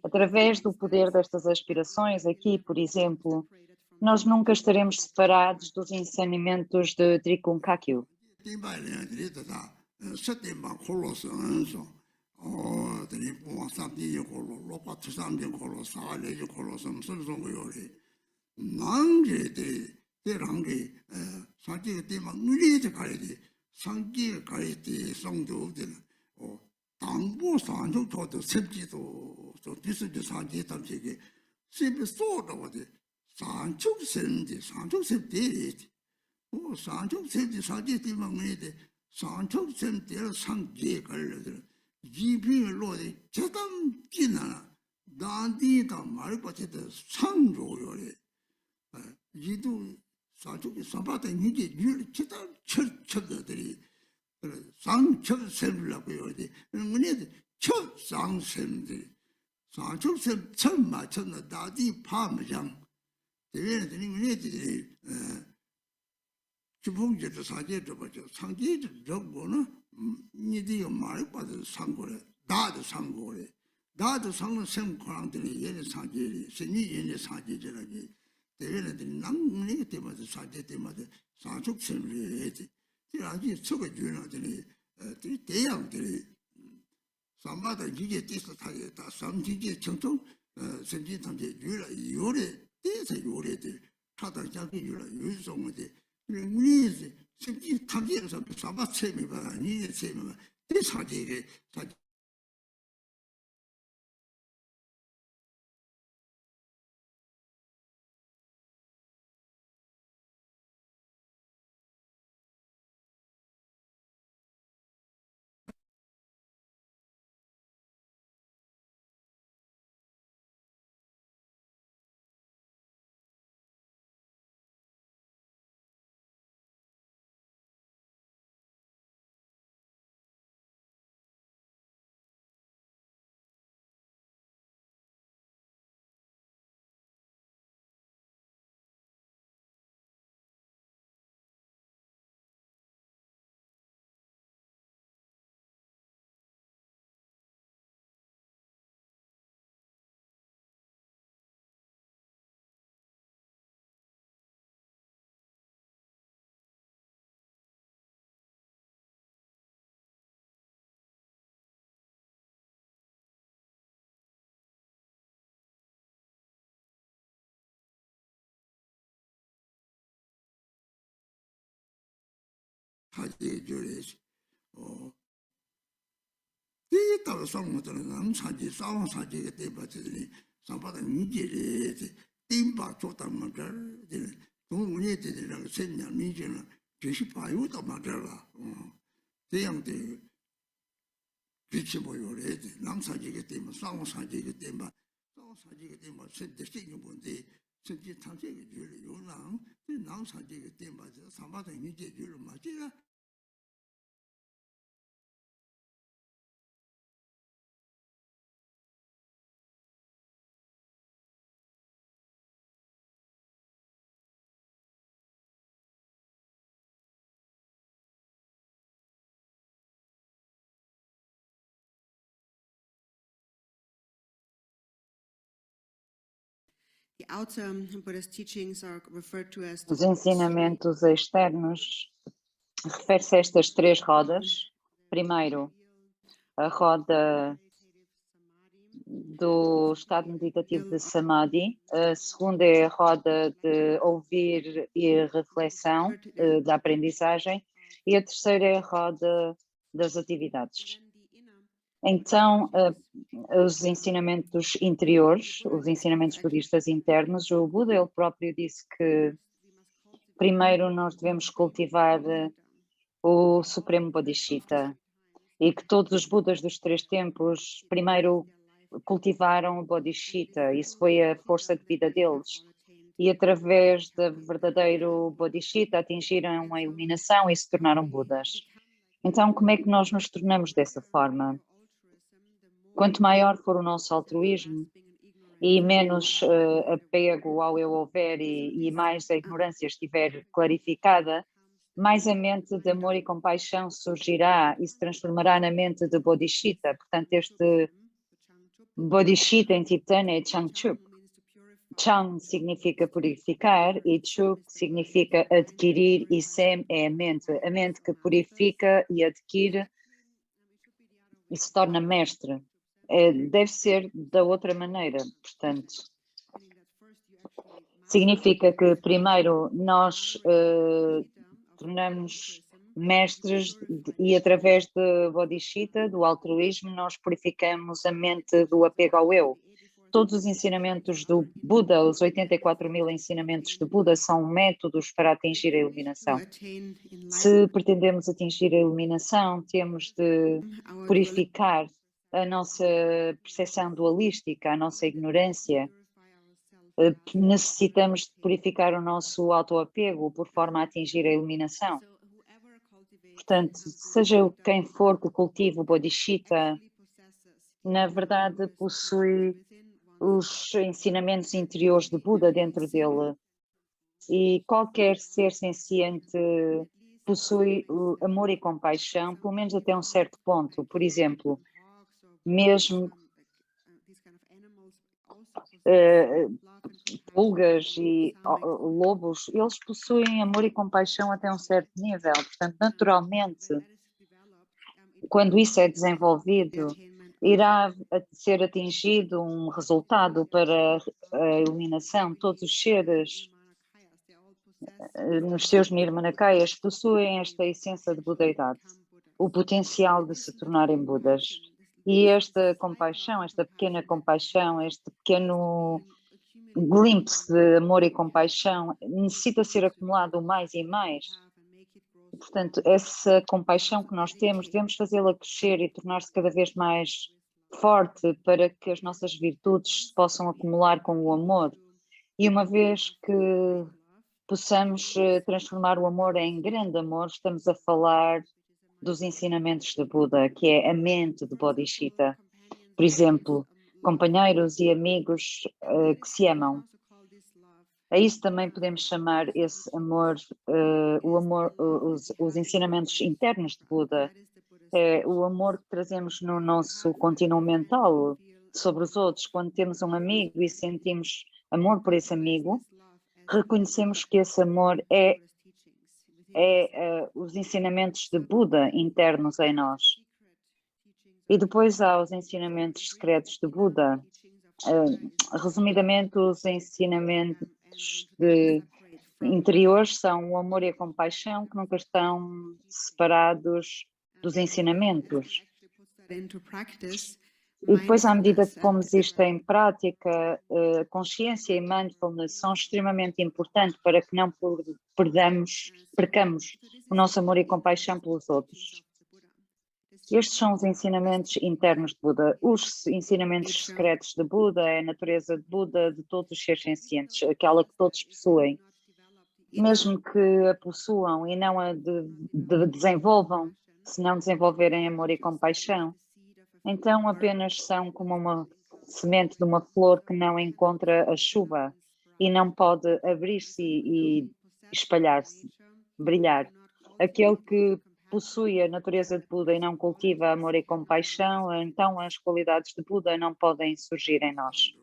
Através do poder destas aspirações, aqui, por exemplo, nós nunca estaremos separados dos ensinamentos de Drikung Kakyu. 당부 산조도 섭지도 저 비슷한 산지 담지게 세비 쏘다고데 산축선지 산축선지 산축선지 산지 때문에 산축선지 상지 걸려들 지비로데 제담 지나 난디다 말고체도 상조요래 이도 산축이 산바다 이게 유 제담 철철들이 상철샘이라고 해야지. 그런데 첫 상샘들, 상철샘 처음 맞췄나 다디 파무장. 대회는 그네들이 주봉제도 사제도 보죠. 상제도 적고는 니들이 말을 받아서 상고래. 나도 상고래. 나도 상은 sem코랑들이 얘네 상제리, 신이 얘네 상제제라기. 대회는 남문이 때마다 사제 때마다 상축샘을 해야지. 아직 저거 주나들이 대양들이 삼바다 이게 뜻을 타겠다. 삼지지 정통 선진 탐제 유라 요래 대세 요래들 타다 자기 유라 유성문데 우리 선지 탐제에서 삼바 체미 봐 아니 체미 봐 대사제게 사제 줄에서 뒤따라 상무들은 남사지 싸운 사지가 돼봤더니 삼바다 미제리 띵바 줬단 말이야. 동문에 되는 생년 미제는 98도 말이야. 대양대 빛이 보여야 돼. 낭사지게 되면 싸움사지게 되면 싸움사지게 되면 선택적인 건데 선택 탐색의 줄을 요랑 낭사지게 되면 사마다 이제 줄을 맞지라. The outer Buddhist teachings are referred to as Os ensinamentos externos refere-se a estas três rodas. Primeiro, a roda do estado meditativo de Samadhi. A segunda é a roda de ouvir e reflexão, da aprendizagem. E a terceira é a roda das atividades. Então, os ensinamentos interiores, os ensinamentos budistas internos, o Buda ele próprio disse que primeiro nós devemos cultivar o Supremo Bodhisattva e que todos os Budas dos três tempos primeiro cultivaram o Bodhisattva, isso foi a força de vida deles. E através do verdadeiro Bodhisattva atingiram a iluminação e se tornaram Budas. Então, como é que nós nos tornamos dessa forma? Quanto maior for o nosso altruísmo e menos apego ao eu houver e mais a ignorância estiver clarificada, mais a mente de amor e compaixão surgirá e se transformará na mente de Bodhisattva. Portanto, este Bodhisattva em tibetano é Changchuk. Chang significa purificar e Chuk significa adquirir e Sem é a mente que purifica e adquire e se torna mestre. Deve ser da outra maneira, portanto, significa que primeiro nós tornamos mestres e através de Bodhisattva, do altruísmo, nós purificamos a mente do apego ao eu. Todos os ensinamentos do Buda, os 84.000 ensinamentos do Buda são métodos para atingir a iluminação. Se pretendemos atingir a iluminação, temos de purificar a nossa percepção dualística, a nossa ignorância. Necessitamos de purificar o nosso autoapego por forma a atingir a iluminação. Portanto, seja quem for que cultive o Bodhisattva, na verdade possui os ensinamentos interiores de Buda dentro dele. E qualquer ser senciente possui amor e compaixão, pelo menos até um certo ponto. Por exemplo, mesmo pulgas e lobos, eles possuem amor e compaixão até um certo nível. Portanto, naturalmente, quando isso é desenvolvido, irá ser atingido um resultado para a iluminação. Todos os seres nos seus nirmanakayas possuem esta essência de budeidade, o potencial de se tornarem Budas. E esta compaixão, esta pequena compaixão, este pequeno glimpse de amor e compaixão necessita ser acumulado mais e mais. Portanto, essa compaixão que nós temos, devemos fazê-la crescer e tornar-se cada vez mais forte para que as nossas virtudes se possam acumular com o amor. E uma vez que possamos transformar o amor em grande amor, estamos a falar dos ensinamentos de Buda, que é a mente de Bodhisattva. Por exemplo, companheiros e amigos que se amam. A isso também podemos chamar esse amor, os ensinamentos internos de Buda. É o amor que trazemos no nosso contínuo mental sobre os outros. Quando temos um amigo e sentimos amor por esse amigo, reconhecemos que esse amor é os ensinamentos de Buda internos em nós. E depois há os ensinamentos secretos de Buda. Resumidamente, os ensinamentos interiores são o amor e a compaixão que nunca estão separados dos ensinamentos. E depois, à medida que pomos isto em prática, consciência e mindfulness são extremamente importantes para que não percamos o nosso amor e compaixão pelos outros. Estes são os ensinamentos internos de Buda. Os ensinamentos secretos de Buda é a natureza de Buda de todos os seres sencientes, aquela que todos possuem. Mesmo que a possuam e não a desenvolvam, se não desenvolverem amor e compaixão, então apenas são como uma semente de uma flor que não encontra a chuva e não pode abrir-se e espalhar-se, brilhar. Aquele que possui a natureza de Buda e não cultiva amor e compaixão, então as qualidades de Buda não podem surgir em nós.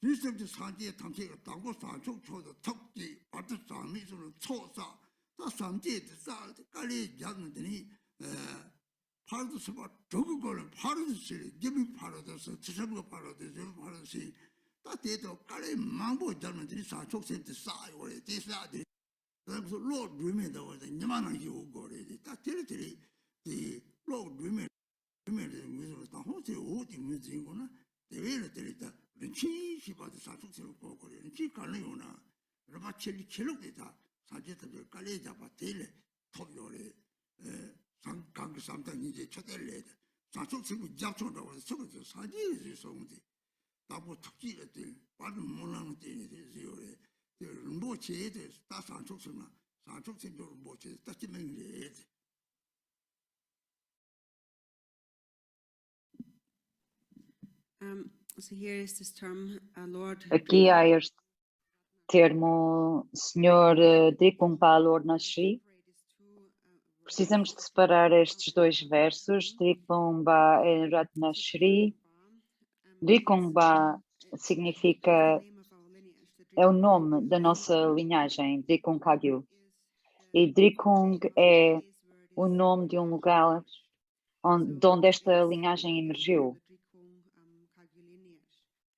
리서치 사지에 당시가 당고 사촉 초도 턱지 바트 사미스로 초사 다 삼지에 사 깔리 잡는더니 파르도 서바 저거를 파르도 시 집이 파르도서 지서가 파르도 저 파르시 다 대도 깔리 망보 잡는더니 사촉 센터 사요 그래 대사데 그래서 로 드림에다 와서 니만한 기고 거래 다 테리테리 이로 드림에 무슨 다 호세 오디 무슨거나 대회를 때리다 런치 시바도 사tuk스로 거거래 런치 갈래요나 로바 첼리 첼록이다 사제들 깔래 잡아 대래 톱요래 상강 삼단 이제 쳐들래 사tuk스로 잡초라고 서버서 사지에서 송데 나보 특지를 때 받은 못하는 때에 요래 뭐 제대 다 사tuk스나 사tuk스로 뭐 제대 딱 지면 돼 So here is this term, Lord. Aqui há este termo, Senhor Drikungpa Lorna Shri. Precisamos de separar estes dois versos, Drikungpa e Ratna Shri. Drikungpa significa, é o nome da nossa linhagem, Drikung Kagyu. E Drikung é o nome de um lugar de onde esta linhagem emergiu.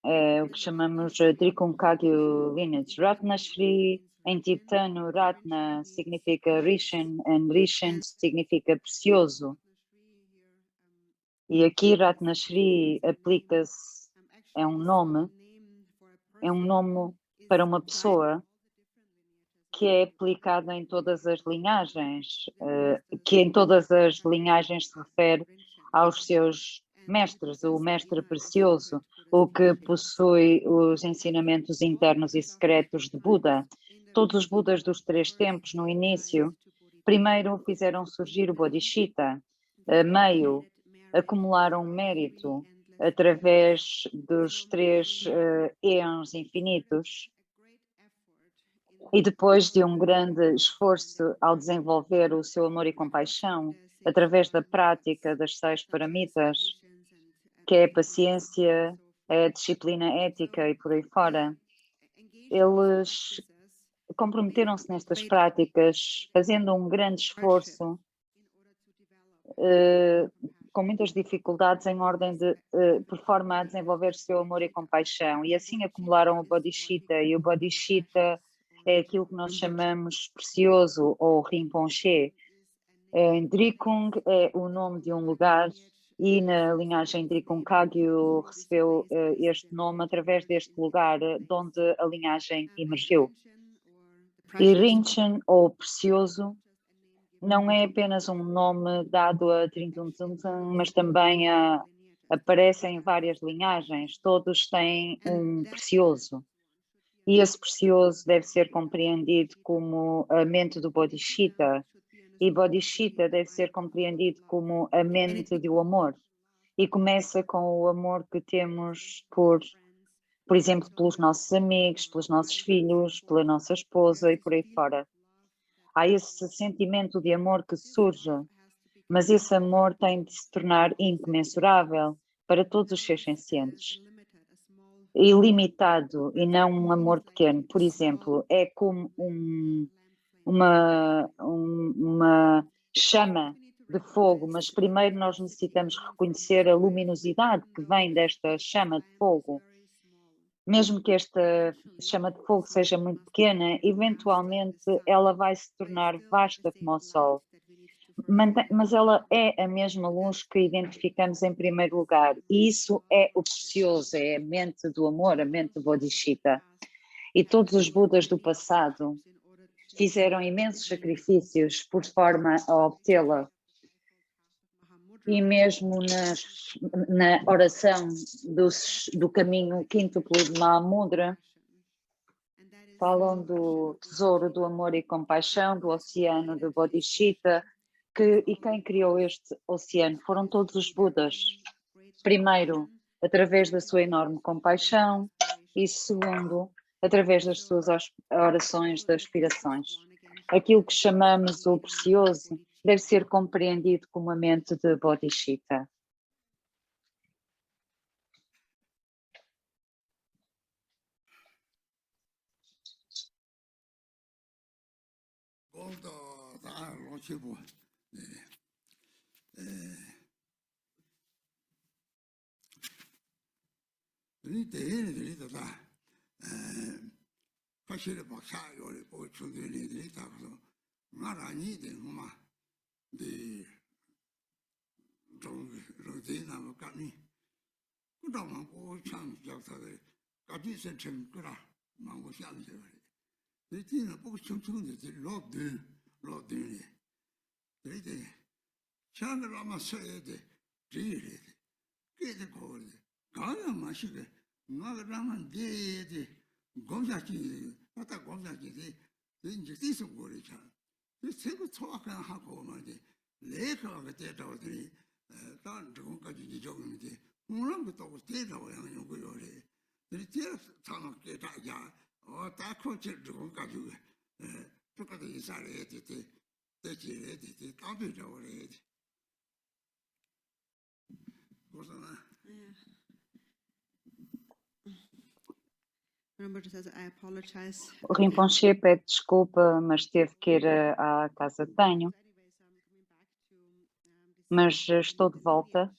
É o que chamamos Drikung Kagyu lineage. Ratna Shri, em tibetano, Ratna significa Rishan, e Rishan significa precioso. E aqui Ratna Shri aplica-se, é um nome para uma pessoa que é aplicado em todas as linhagens, que em todas as linhagens se refere aos seus mestres, o mestre precioso, o que possui os ensinamentos internos e secretos de Buda. Todos os Budas dos três tempos, no início, primeiro fizeram surgir o Bodhisattva, a meio, acumularam mérito através dos três eons infinitos, e depois de um grande esforço ao desenvolver o seu amor e compaixão, através da prática das 6 paramitas, que é a paciência, a disciplina ética e por aí fora, eles comprometeram-se nestas práticas, fazendo um grande esforço, com muitas dificuldades em ordem por forma a desenvolver o seu amor e compaixão, e assim acumularam o Bodhisattva, e o Bodhisattva é aquilo que nós chamamos precioso ou Rinpoche. Drikung é o nome de um lugar e na linhagem Drikung Kagyu recebeu este nome através deste lugar de onde a linhagem emergiu. E Rinchen ou precioso não é apenas um nome dado a Trintuntuntum, mas também aparece em várias linhagens, todos têm um precioso. E esse precioso deve ser compreendido como a mente do Bodhisattva, e Bodhisattva deve ser compreendido como a mente do amor. E começa com o amor que temos por exemplo, pelos nossos amigos, pelos nossos filhos, pela nossa esposa e por aí fora. Há esse sentimento de amor que surge, mas esse amor tem de se tornar incomensurável para todos os seres sencientes. Ilimitado e não um amor pequeno. Por exemplo, é como uma chama de fogo, mas primeiro nós necessitamos reconhecer a luminosidade que vem desta chama de fogo. Mesmo que esta chama de fogo seja muito pequena, eventualmente ela vai se tornar vasta como o Sol. Mas ela é a mesma luz que identificamos em primeiro lugar, e isso é o precioso, é a mente do amor, a mente do Bodhisattva. E todos os Budas do passado fizeram imensos sacrifícios por forma a obtê-la. E mesmo na oração do caminho quíntuplo de Mahamudra, falam do tesouro do amor e compaixão, do oceano do Bodhisattva, e quem criou este oceano foram todos os Budas. Primeiro, através da sua enorme compaixão, e segundo, através das suas orações de aspirações. Aquilo que chamamos o precioso deve ser compreendido como a mente de Bodhisattva. O Rinpoche pede desculpa, mas teve que ir à casa de banho. Mas estou de volta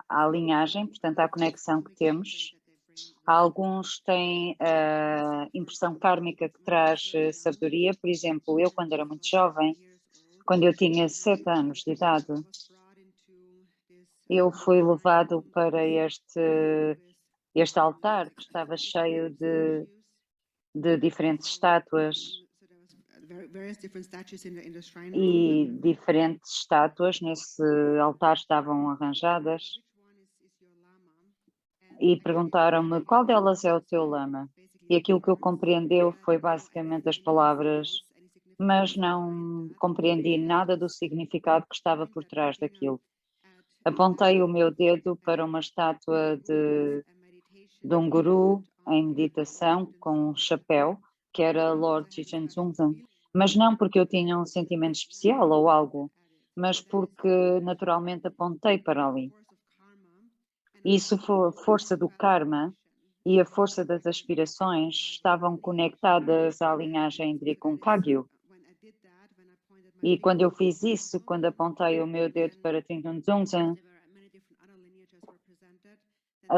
à linhagem, portanto, à conexão que temos. Alguns têm a impressão kármica que traz sabedoria. Por exemplo, eu, quando era muito jovem, quando eu tinha 7 anos de idade, eu fui levado para este altar que estava cheio de diferentes estátuas e diferentes estátuas nesse altar estavam arranjadas e perguntaram-me qual delas é o teu lama. E aquilo que eu compreendeu foi basicamente as palavras, mas não compreendi nada do significado que estava por trás daquilo. Apontei o meu dedo para uma estátua de um guru em meditação com um chapéu, que era Lord Chichen Zungzang, mas não porque eu tinha um sentimento especial ou algo, mas porque naturalmente apontei para ali. Isso foi a força do karma e a força das aspirações estavam conectadas à linhagem de Drikung Kagyu. E quando eu fiz isso, quando apontei o meu dedo para Tindun Zungzang,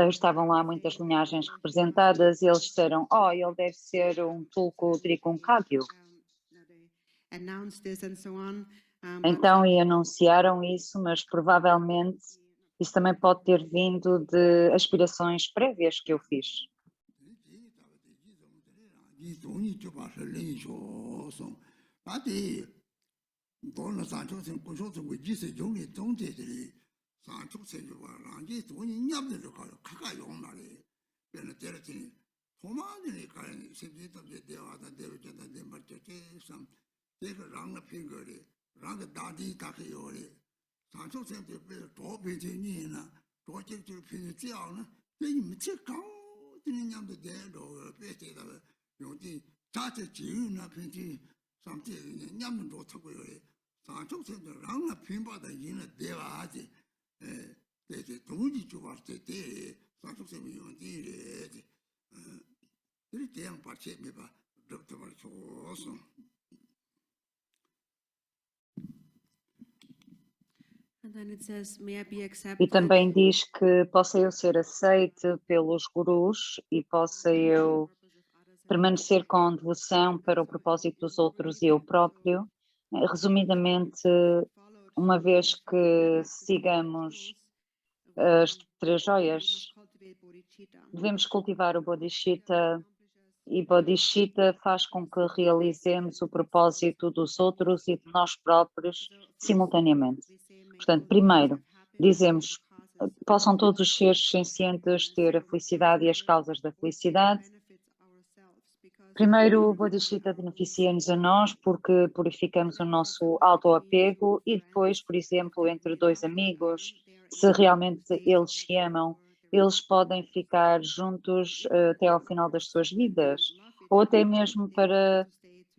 estavam lá muitas linhagens representadas e eles disseram, ele deve ser um Tulku Drikung Kagyu. Então, e anunciaram isso, mas provavelmente isso também pode ter vindo de aspirações prévias que eu fiz. And then it says, may I be E accepted também diz que possa eu ser aceite pelos gurus e possa eu permanecer com devoção para o propósito dos outros e eu próprio. Resumidamente, uma vez que sigamos as três joias, devemos cultivar o Bodhicitta e Bodhicitta faz com que realizemos o propósito dos outros e de nós próprios simultaneamente. Portanto, primeiro, dizemos, possam todos os seres sencientes ter a felicidade e as causas da felicidade. Primeiro, o Bodhicitta beneficia-nos a nós porque purificamos o nosso auto-apego e depois, por exemplo, entre dois amigos, se realmente eles se amam, eles podem ficar juntos até ao final das suas vidas, ou até mesmo para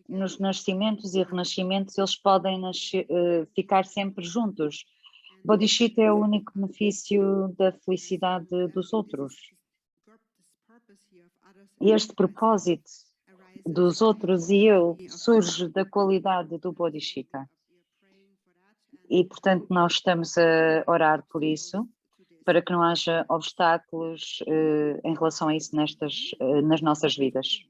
nos nascimentos e renascimentos, eles podem ficar sempre juntos. Bodhicitta é o único benefício da felicidade dos outros. E este propósito dos outros e eu surge da qualidade do Bodhicitta. E, portanto, nós estamos a orar por isso, para que não haja obstáculos em relação a isso nas nossas vidas.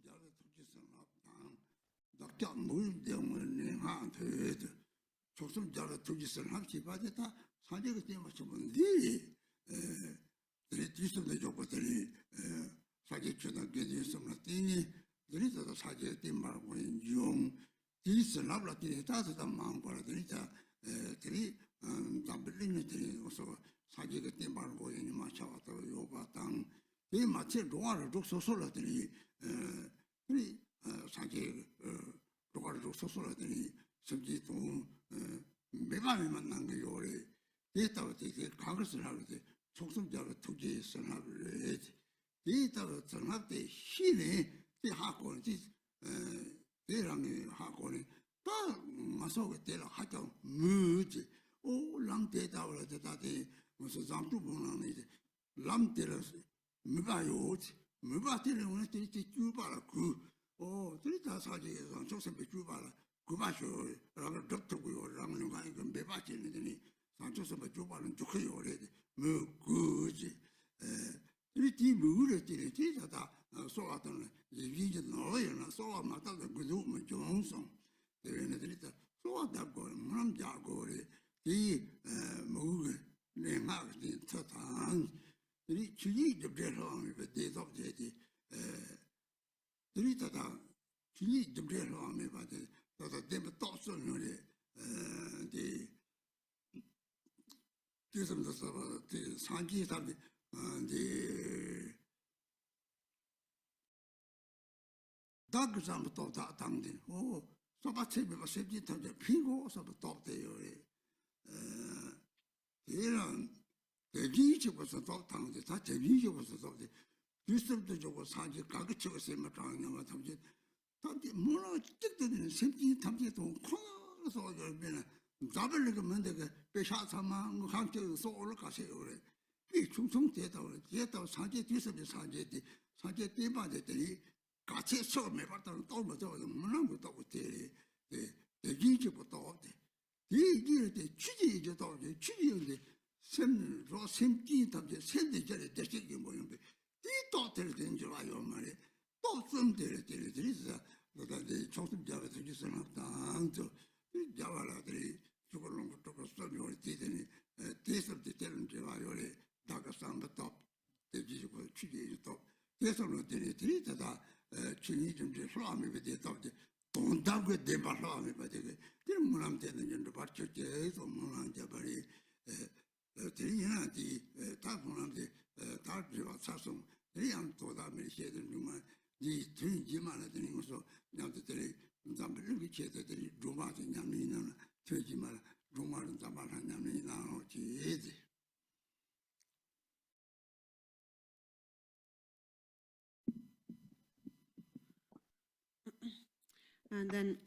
And then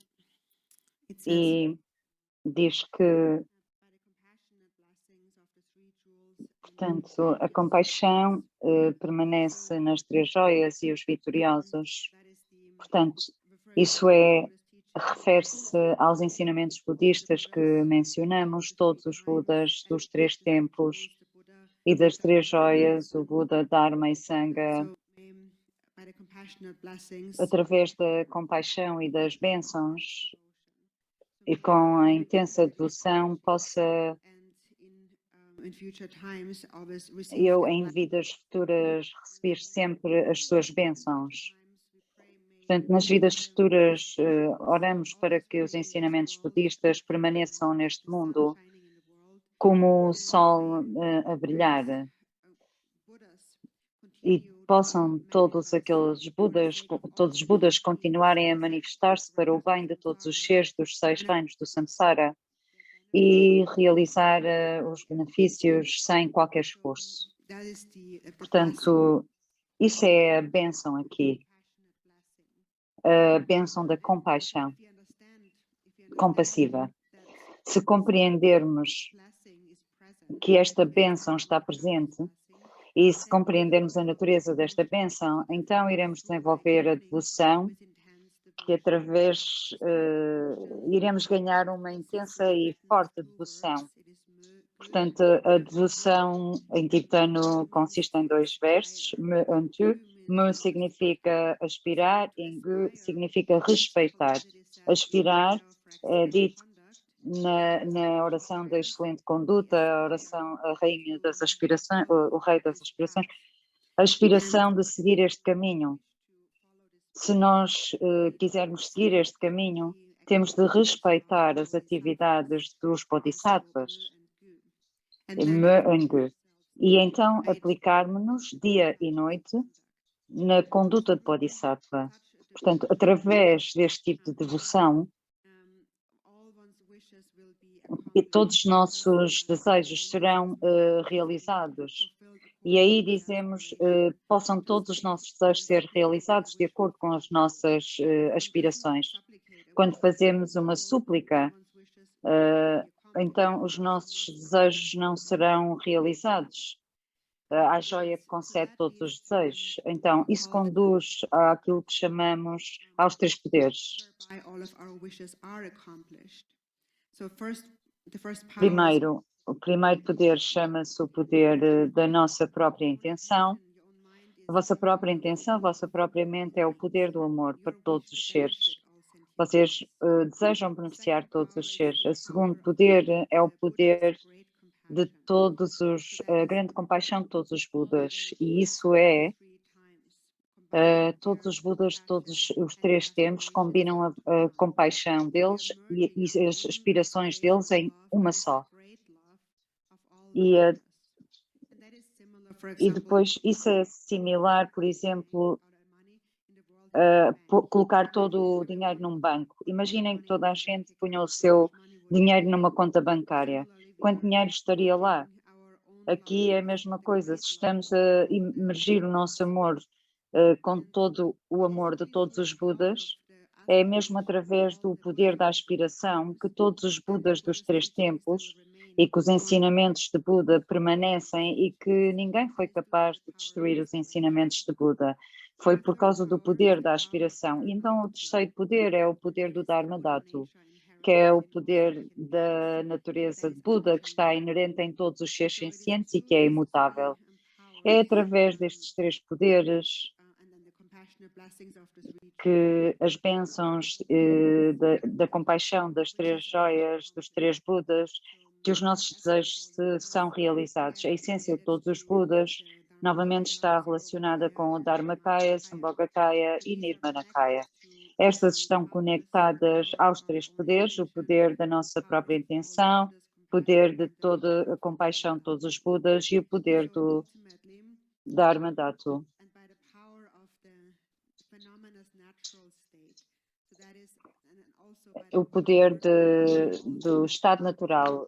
it says, E diz que, portanto, a compaixão permanece nas três joias e os vitoriosos. Portanto, isso é refere-se aos ensinamentos budistas que mencionamos, todos os Budas dos 3 tempos e das 3 joias, o Buda, Dharma e Sangha, By the compassionate blessings através da compaixão e das bênçãos e com a intensa devoção, possa in future times always receive eu, their em vidas futuras, receber sempre as suas bênçãos. Portanto, nas vidas futuras, oramos para que os ensinamentos budistas permaneçam neste mundo como o sol a brilhar e possam todos os Budas continuarem a manifestar-se para o bem de todos os seres dos 6 reinos do samsara e realizar os benefícios sem qualquer esforço. Portanto, isso é a bênção aqui, a bênção da compaixão compassiva. Se compreendermos que esta bênção está presente e se compreendermos a natureza desta bênção, então iremos desenvolver a devoção que através iremos ganhar uma intensa e forte devoção. Portanto, a devoção em tibetano consiste em 2 versos. Me antu, me significa aspirar, engu significa respeitar. Aspirar é dito na oração da excelente conduta, a oração, a rainha das aspirações, o rei das aspirações, a aspiração de seguir este caminho. Se nós quisermos seguir este caminho, temos de respeitar as atividades dos bodhisattvas, e então aplicarmos-nos dia e noite na conduta de bodhisattva. Portanto, através deste tipo de devoção, e todos os nossos desejos serão realizados. E aí dizemos, possam todos os nossos desejos ser realizados de acordo com as nossas aspirações. Quando fazemos uma súplica, então os nossos desejos não serão realizados. A joia que concede todos os desejos. Então, isso conduz àquilo que chamamos aos 3 poderes. Primeiro, o primeiro poder chama-se o poder da nossa própria intenção. A vossa própria intenção, a vossa própria mente é o poder do amor para todos os seres. Vocês desejam beneficiar todos os seres. O segundo poder é o poder de a grande compaixão de todos os Budas. E isso é todos os Budas de todos os 3 tempos combinam a compaixão deles e as aspirações deles em uma só. E depois isso é similar, por exemplo, colocar todo o dinheiro num banco. Imaginem que toda a gente punha o seu dinheiro numa conta bancária. Quanto dinheiro estaria lá? Aqui é a mesma coisa. Se estamos a imergir o nosso amor com todo o amor de todos os Budas, é mesmo através do poder da aspiração que todos os Budas dos 3 tempos e que os ensinamentos de Buda permanecem e que ninguém foi capaz de destruir os ensinamentos de Buda. Foi por causa do poder da aspiração. E então o terceiro poder é o poder do Dharma Dhatu, que é o poder da natureza de Buda, que está inerente em todos os seres sencientes e que é imutável. É através destes 3 poderes que as bênçãos da compaixão das 3 joias, dos 3 Budas, que os nossos desejos são realizados. A essência de todos os Budas novamente está relacionada com o Dharmakaya, Sambhogakaya e Nirmanakaya. Estas estão conectadas aos 3 poderes, o poder da nossa própria intenção, o poder de toda a compaixão de todos os Budas e o poder do Dharma Dhatu. O poder do estado natural.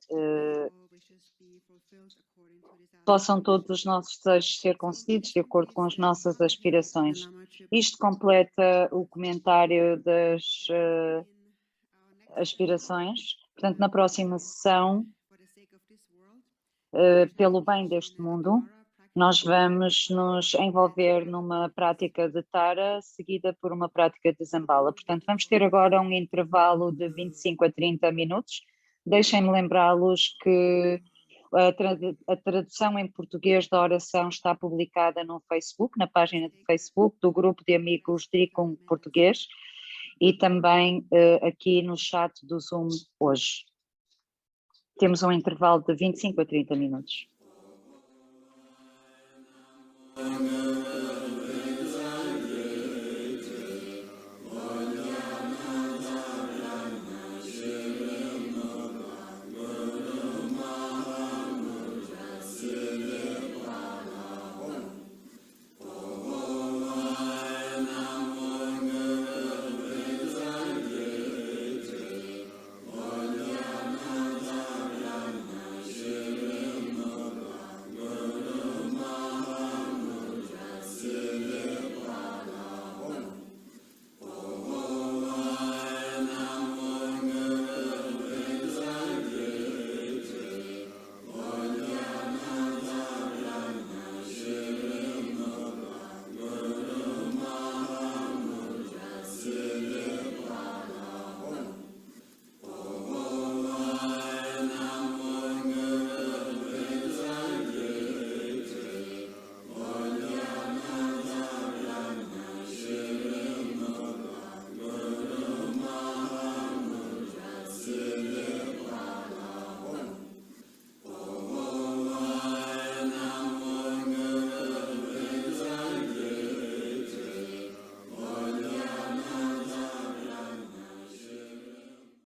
Possam todos os nossos desejos ser concedidos de acordo com as nossas aspirações. Isto completa o comentário das aspirações. Portanto, na próxima sessão, pelo bem deste mundo, Nós vamos nos envolver numa prática de Tara, seguida por uma prática de Zambala. Portanto, vamos ter agora um intervalo de 25 a 30 minutos. Deixem-me lembrá-los que a tradução em português da oração está publicada no Facebook, na página do Facebook do Grupo de Amigos Drikung Português e também aqui no chat do Zoom hoje. Temos um intervalo de 25 a 30 minutos. Amen.